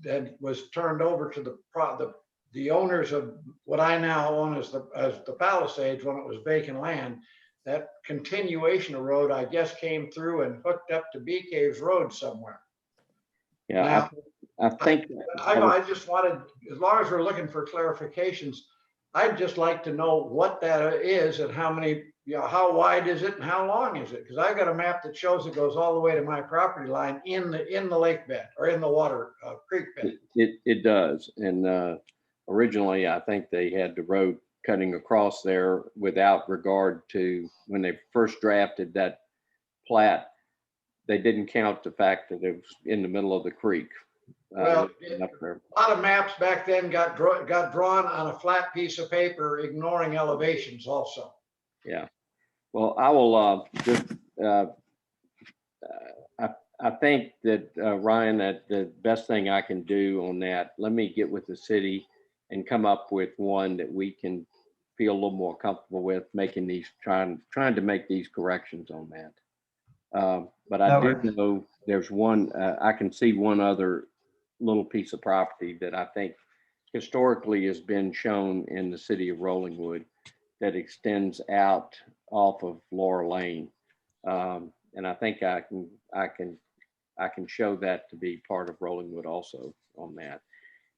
turned over to the owners of what I now own as the Palisades when it was vacant land. That continuation of road, I guess, came through and hooked up to Bee Caves Road somewhere. Yeah, Now, I think I just wanted, as long as we're looking for clarifications, I'd just like to know what that is and how many, how wide is it and how long is it? Because I've got a map that shows it goes all the way to my property line in the lake bed or in the water creek bed. it does. And originally, I think they had the road cutting across there without regard to when they first drafted that plat. They didn't count the fact that it was in the middle of the creek. Well, up there. a lot of maps back then got drawn on a flat piece of paper, ignoring elevations also. Yeah. Well, I will just, I think that Ryan, that the best thing I can do on that, let me get with the city and come up with one that we can feel a little more comfortable with making these, trying to make these corrections on that. But I do know there's one, I can see one other little piece of property that I think historically has been shown in the city of Rollingwood that extends out off of Laura Lane. And I think I can show that to be part of Rollingwood also on that.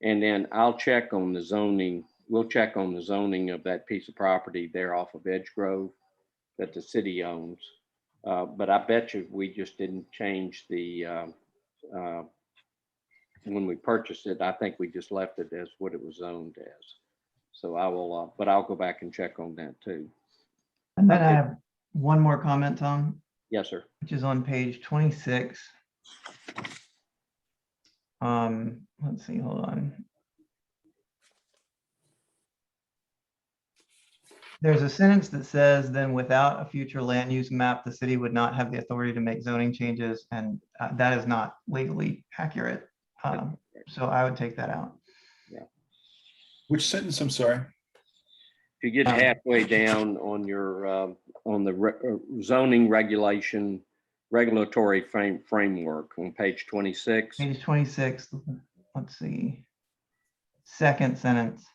And then I'll check on the zoning. We'll check on the zoning of that piece of property there off of Edgegrove that the city owns. But I bet you we just didn't change the, when we purchased it, I think we just left it as what it was zoned as. So I will, but I'll go back and check on that too. And then I have one more comment, Tom. Yes, sir. Which is on page 26. Let's see, hold on. There's a sentence that says, then without a future land use map, the city would not have the authority to make zoning changes. And that is not legally accurate. So I would take that out. Yeah. Which sentence? I'm sorry. If you get halfway down on your, on the zoning regulatory framework on page 26. Page 26, let's see. Second sentence.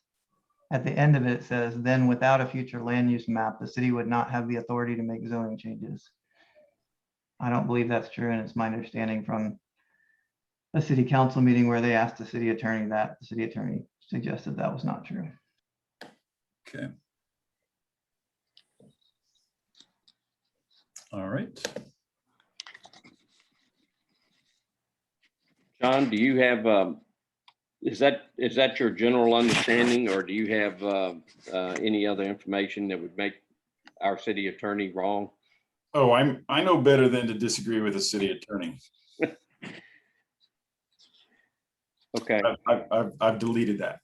At the end of it, it says, then without a future land use map, the city would not have the authority to make zoning changes. I don't believe that's true. And it's my understanding from a city council meeting where they asked the city attorney that, the city attorney suggested that was not true. Okay. All right. John, do you have Is that your general understanding, or do you have any other information that would make our city attorney wrong? Oh, I know better than to disagree with the city attorney. Okay, I've deleted that.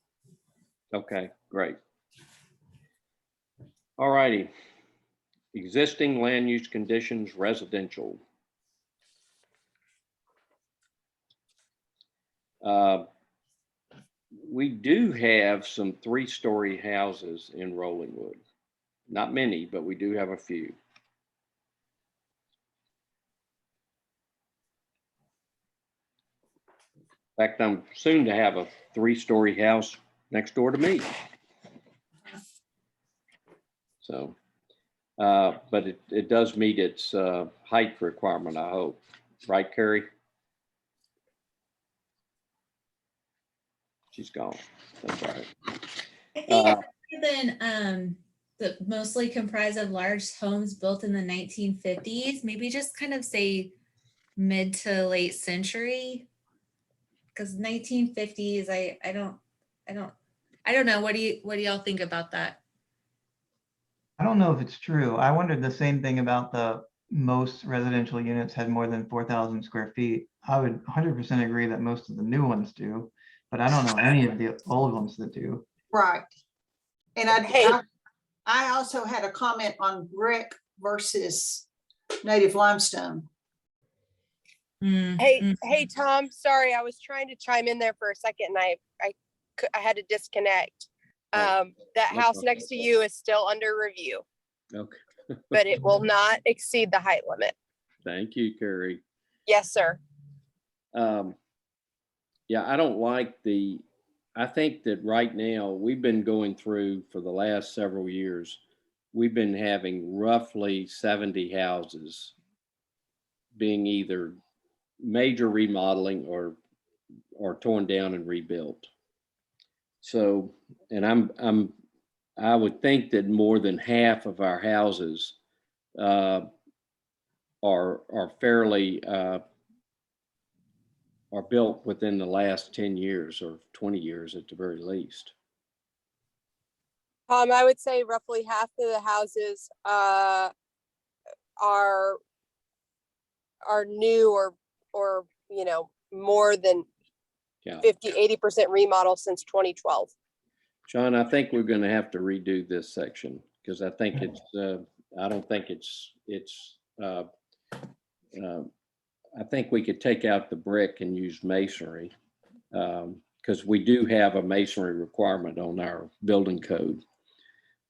okay, great. All righty. Existing land use conditions residential. We do have some 3-story houses in Rollingwood. Not many, but we do have a few. In fact, I'm soon to have a 3-story house next door to me. So, but it does meet its height requirement, I hope. Right, Carrie? She's gone. That's all right. I think rather than the mostly comprised of large homes built in the 1950s, maybe just kind of say mid to late century. Because 1950s, I don't know. What do y'all think about that? I don't know if it's true. I wondered the same thing about the most residential units had more than 4,000 square feet. I would 100% agree that most of the new ones do, but I don't know any of the old ones that do. Right. And Hey. I also had a comment on brick versus native limestone. Hey, Tom, sorry, I was trying to chime in there for a second and I had to disconnect. That house next to you is still under review, Okay. but it will not exceed the height limit. Thank you, Carrie. Yes, sir. Yeah, I don't like I think that right now we've been going through for the last several years, we've been having roughly 70 houses being either major remodeling or torn down and rebuilt. So, and I would think that more than half of our houses are fairly are built within the last 10 years or 20 years at the very least. I would say roughly half of the houses are new or more than 50-80% remodel since 2012. Sean, I think we're going to have to redo this section because I think it's I don't think it's I think we could take out the brick and use masonry because we do have a masonry requirement on our building code.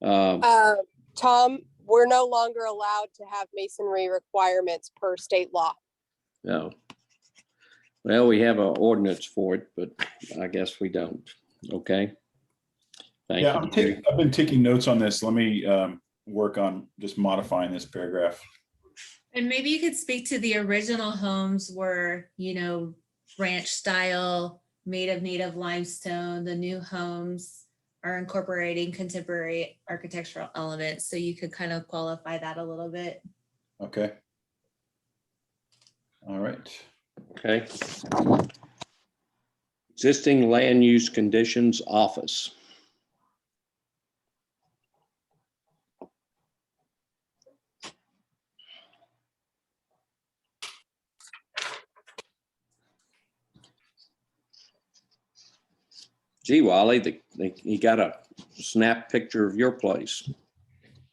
Tom, we're no longer allowed to have masonry requirements per state law. No. Well, we have an ordinance for it, but I guess we don't. Okay. Thank you. I've been taking notes on this. Let me work on just modifying this paragraph. And maybe you could speak to the original homes were, ranch style, made of native limestone. The new homes are incorporating contemporary architectural elements. So you could kind of qualify that a little bit. Okay. All right. Okay. Existing land use conditions office. Gee, Wally, he got a snap picture of your place.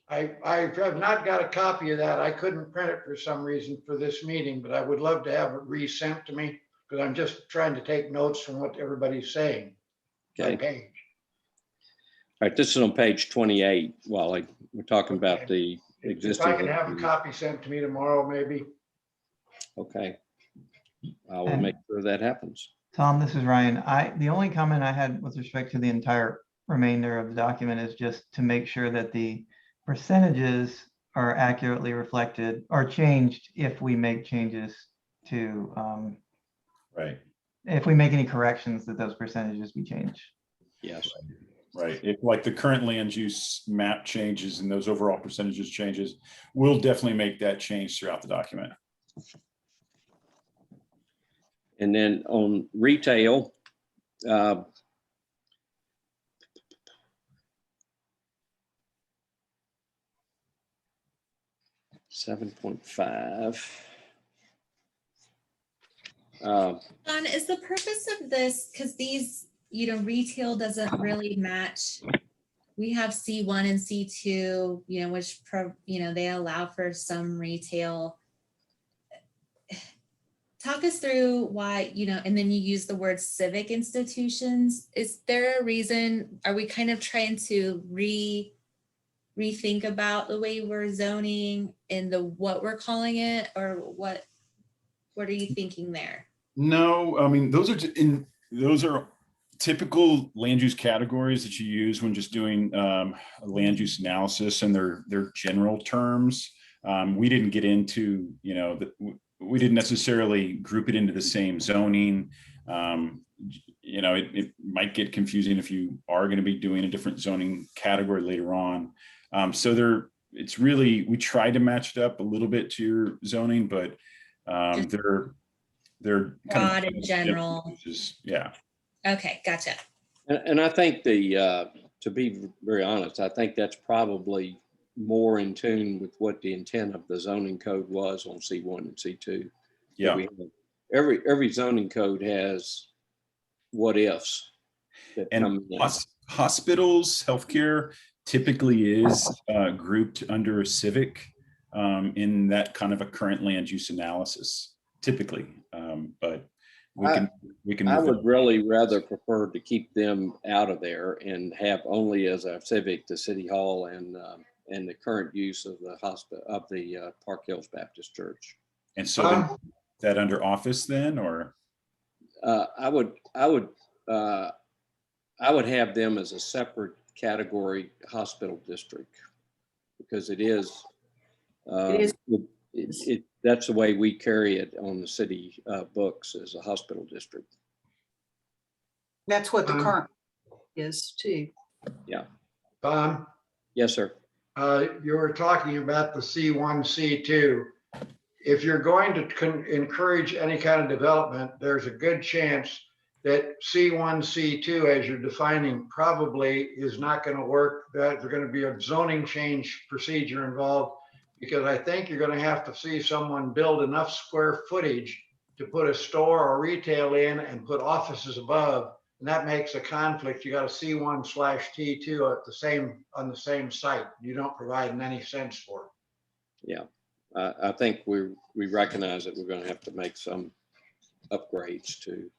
I have not got a copy of that. I couldn't print it for some reason for this meeting, but I would love to have it resent to me because I'm just trying to take notes from what everybody's saying. Okay. Page. All right, this is on page 28, Wally. We're talking about the existing. If I can have a copy sent to me tomorrow, maybe. Okay. I will make sure that happens. Tom, this is Ryan. The only comment I had with respect to the entire remainder of the document is just to make sure that the percentages are accurately reflected or changed if we make changes to, right. If we make any corrections, that those percentages be changed. Yes. Right. If like the current land use map changes and those overall percentages changes, we'll definitely make that change throughout the document. And then on retail, Uh, $7.5. John, is the purpose of this, because these, retail doesn't really match. We have C1 and C2, which, they allow for some retail. Talk us through why, and then you use the word civic institutions. Is there a reason? Are we kind of trying to rethink about the way we're zoning and what we're calling it, or what are you thinking there? No, I mean, those are typical land use categories that you use when just doing a land use analysis, and they're general terms. We didn't get into, we didn't necessarily group it into the same zoning. It might get confusing if you are going to be doing a different zoning category later on. It's really, we tried to match it up a little bit to your zoning, but they're broad and general. Yeah. Okay, gotcha. And I think to be very honest, I think that's probably more in tune with what the intent of the zoning code was on C1 and C2. Yeah. Every zoning code has what ifs that come And in. hospitals, healthcare typically is grouped under a civic in that kind of a current land use analysis, typically. But we can. I would really rather prefer to keep them out of there and have only as a civic the City Hall and the current use of the hospital of the Park Hills Baptist Church. And so then that under office then, or? I would have them as a separate category hospital district, because it is. That's the way we carry it on the city books as a hospital district. That's what the current is too. Yeah. Tom, Yes, sir. you were talking about the C1, C2. If you're going to encourage any kind of development, there's a good chance that C1, C2, as you're defining, probably is not going to work. That there's going to be a zoning change procedure involved, because I think you're going to have to see someone build enough square footage to put a store or retail in and put offices above. And that makes a conflict. You got a C1/T2 on the same site. You don't provide any sense for it. Yeah. I think we recognize that we're going to have to make some upgrades to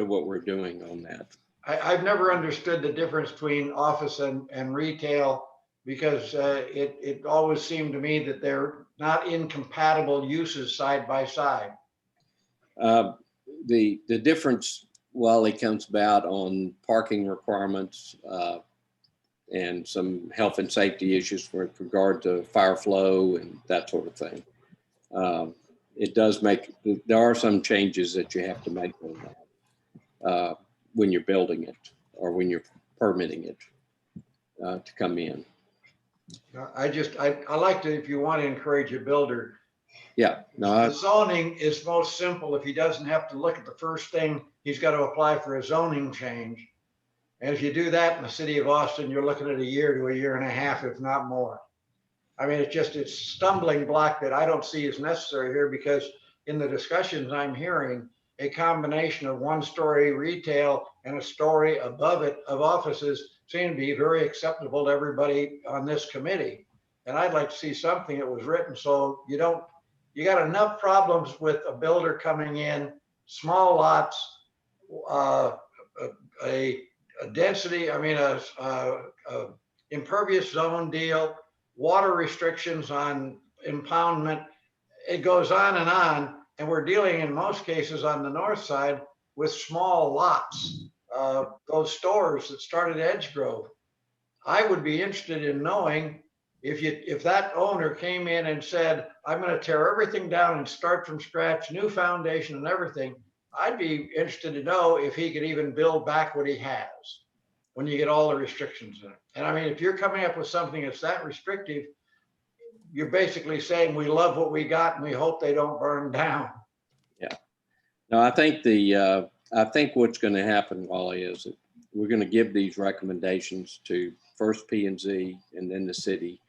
what we're doing on that. I've never understood the difference between office and retail, because it always seemed to me that they're not incompatible uses side by side. The difference, Wally, comes about on parking requirements and some health and safety issues with regard to fire flow and that sort of thing. It does there are some changes that you have to make on that when you're building it or when you're permitting it to come in. I like to, if you want to encourage a builder. Yeah, The zoning is most simple if he doesn't have to look at the first thing. He's got to apply for a zoning change. And if you do that in the city of Austin, you're looking at a year to a year and a half, if not more. I mean, it's a stumbling block that I don't see as necessary here, because in the discussions I'm hearing, a combination of one-story retail and a story above it of offices seem to be very acceptable to everybody on this committee. And I'd like to see something that was written so you got enough problems with a builder coming in, small lots, a density, a impervious zone deal, water restrictions on impoundment. It goes on, and we're dealing in most cases on the north side with small lots. Those stores that started Edgegrove. I would be interested in knowing if that owner came in and said, I'm going to tear everything down and start from scratch, new foundation and everything. I'd be interested to know if he could even build back what he has when you get all the restrictions in it. And I mean, if you're coming up with something that's that restrictive, you're basically saying we love what we got and we hope they don't burn down. Yeah. No, I think I think what's going to happen, Wally, is that we're going to give these recommendations to first P and Z and then the city.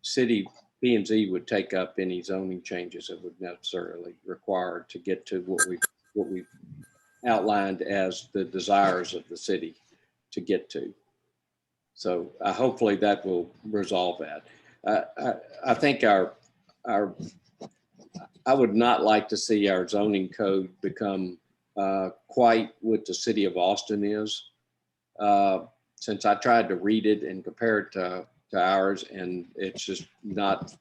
City P and Z would take up any zoning changes that would necessarily require to get to what we've outlined as the desires of the city to get to. So hopefully that will resolve that. I think I would not like to see our zoning code become quite what the city of Austin is. Since I tried to read it and compare it to ours, and it's just not,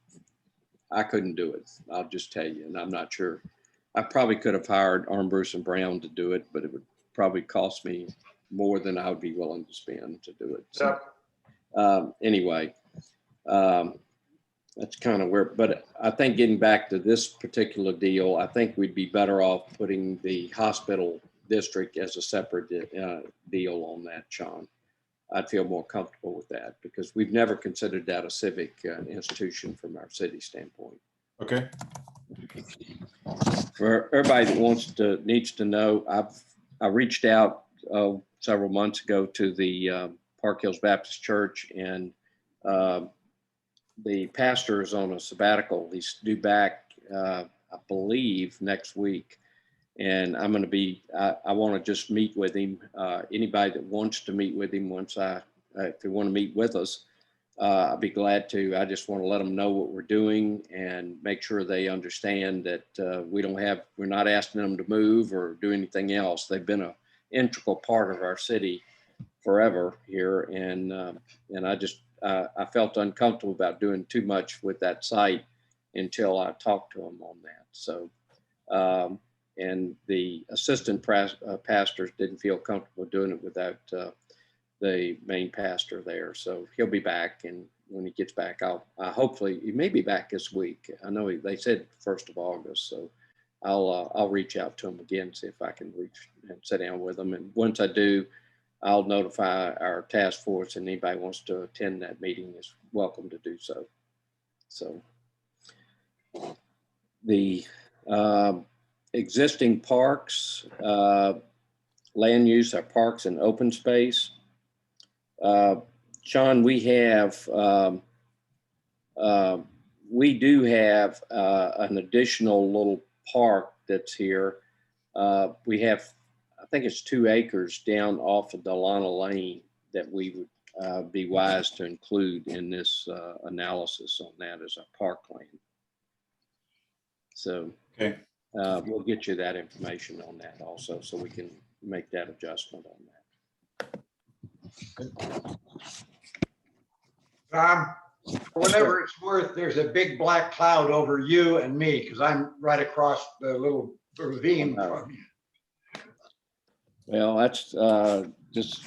I couldn't do it. I'll just tell you, and I'm not sure. I probably could have hired Armbruster and Brown to do it, but it would probably cost me more than I would be willing to spend to do it. So, anyway, that's kind of where, but I think getting back to this particular deal, I think we'd be better off putting the hospital district as a separate deal on that, Sean. I'd feel more comfortable with that because we've never considered that a civic institution from our city standpoint. Okay. For everybody that needs to know, I reached out several months ago to the Park Hills Baptist Church, and the pastor is on a sabbatical. He's due back, I believe, next week. And I'm going to be, I want to just meet with him. Anybody that wants to meet with him, if they want to meet with us, I'll be glad to. I just want to let them know what we're doing and make sure they understand that we're not asking them to move or do anything else. They've been an integral part of our city forever here. And I felt uncomfortable about doing too much with that site until I talked to them on that. So, and the assistant pastors didn't feel comfortable doing it without the main pastor there. So he'll be back, and when he gets back, hopefully he may be back this week. I know they said 1st of August, so I'll reach out to him again, see if I can reach and sit down with him. And once I do, I'll notify our task force, and anybody wants to attend that meeting is welcome to do so. So the existing parks, land use, our parks and open space. Sean, we do have an additional little park that's here. We have, I think it's 2 acres down off of Delana Lane that we would be wise to include in this analysis on that as a parkland. So Okay. we'll get you that information on that also, so we can make that adjustment on that. Whatever it's worth, there's a big black cloud over you and me because I'm right across the little ravine from you. Well, that's just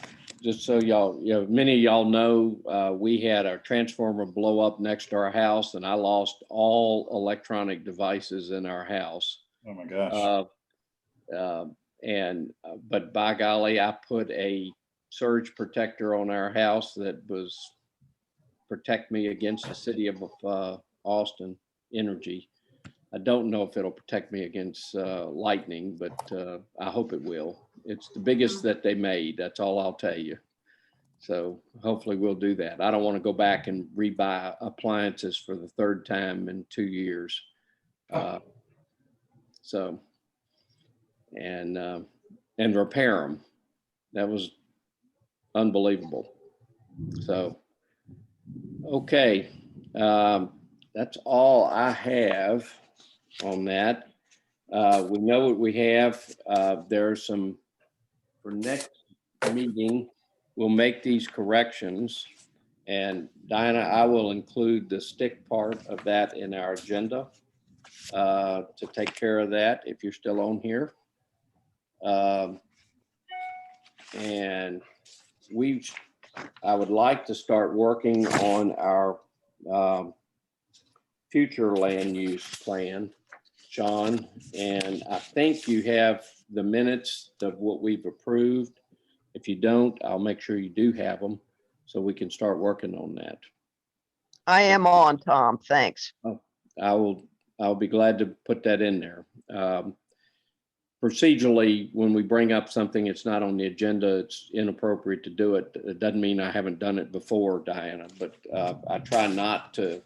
so y'all, many of y'all know, we had our transformer blow up next to our house, and I lost all electronic devices in our house. Oh my gosh. But by golly, I put a surge protector on our house that was protect me against the city of Austin Energy. I don't know if it'll protect me against lightning, but I hope it will. It's the biggest that they made. That's all I'll tell you. So hopefully we'll do that. I don't want to go back and rebuy appliances for the 3rd time in 2 years. And repair them. That was unbelievable. So, okay. That's all I have on that. We know what we have. There's some for next meeting. We'll make these corrections, and Diana, I will include the stick part of that in our agenda to take care of that if you're still on here. And I would like to start working on our future land use plan, Sean, and I think you have the minutes of what we've approved. If you don't, I'll make sure you do have them so we can start working on that. I am on, Tom. Thanks. I'll be glad to put that in there. procedurally, when we bring up something, it's not on the agenda, it's inappropriate to do it. It doesn't mean I haven't done it before, Diana, but I try not to,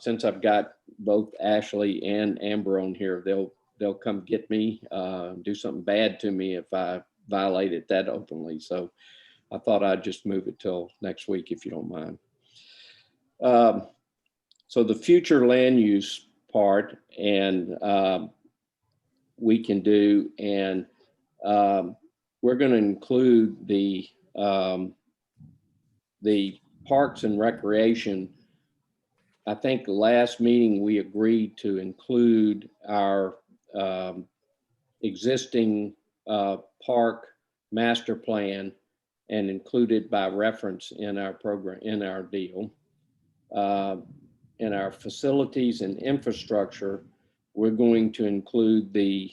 since I've got both Ashley and Amber on here, they'll come get me, do something bad to me if I violate it that openly. So I thought I'd just move it till next week, if you don't mind. So the future land use part, and we can do, and we're going to include the parks and recreation. I think the last meeting we agreed to include our existing park master plan and include it by reference in our program, in our deal. In our facilities and infrastructure, we're going to include the,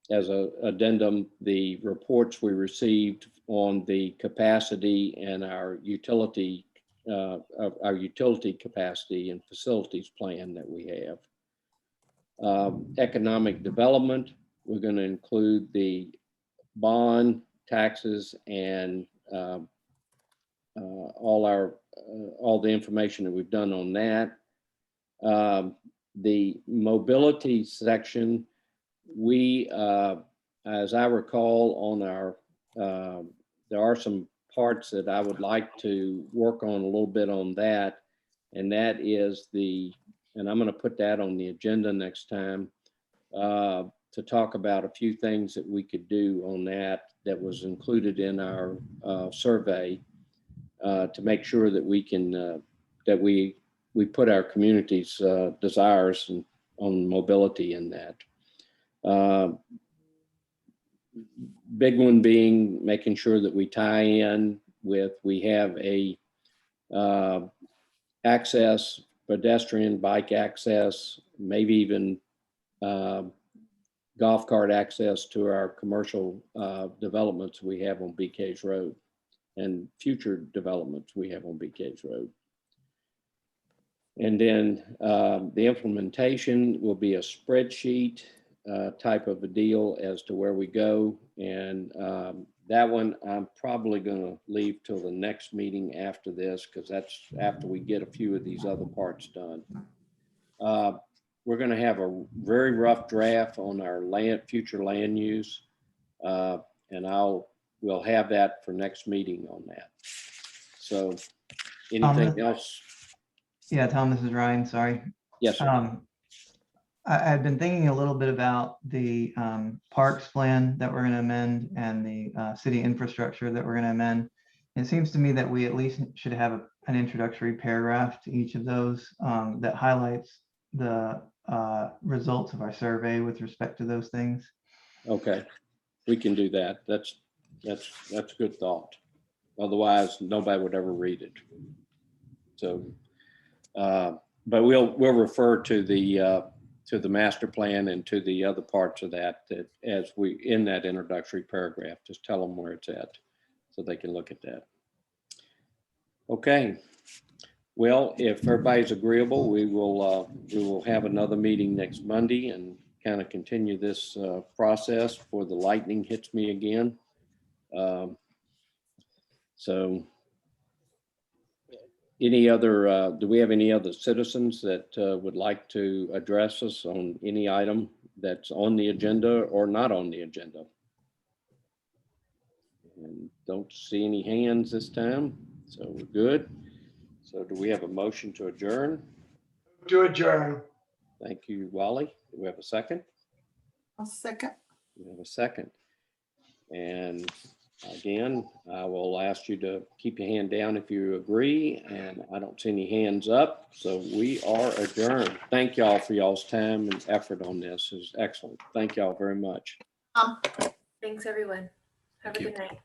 as a addendum, the reports we received on the capacity and our utility capacity and facilities plan that we have. Economic development, we're going to include the bond, taxes, and all the information that we've done on that. The mobility section, we, as I recall, on our, there are some parts that I would like to work on a little bit on that, and that is and I'm going to put that on the agenda next time, to talk about a few things that we could do on that was included in our survey, to make sure that we can, that we put our community's desires on mobility in that. Big one being making sure that we tie in with, we have a access, pedestrian, bike access, maybe even golf cart access to our commercial developments we have on BK's Road and future developments we have on BK's Road. And then the implementation will be a spreadsheet type of a deal as to where we go. And that one I'm probably going to leave till the next meeting after this, because that's after we get a few of these other parts done. We're going to have a very rough draft on our future land use, and we'll have that for next meeting on that. So anything else? Yeah, Tom, this is Ryan. Sorry. Yes, sir. I've been thinking a little bit about the parks plan that we're going to amend and the city infrastructure that we're going to amend. It seems to me that we at least should have an introductory paragraph to each of those that highlights the results of our survey with respect to those things. Okay, we can do that. That's a good thought. Otherwise, nobody would ever read it. So, but we'll refer to the master plan and to the other parts of that as we, in that introductory paragraph, just tell them where it's at so they can look at that. Okay. Well, if everybody's agreeable, we will have another meeting next Monday and kind of continue this process before the lightning hits me again. So any other, do we have any other citizens that would like to address us on any item that's on the agenda or not on the agenda? And don't see any hands this time, so we're good. So do we have a motion to adjourn? To adjourn. Thank you, Wally. Do we have a second? I'll second. We have a second. And again, I will ask you to keep your hand down if you agree, and I don't see any hands up. So we are adjourned. Thank y'all for y'all's time and effort on this. It was excellent. Thank y'all very much. Thanks, everyone. Have a Thank you. good night.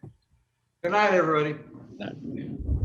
Good night, everybody. Good night.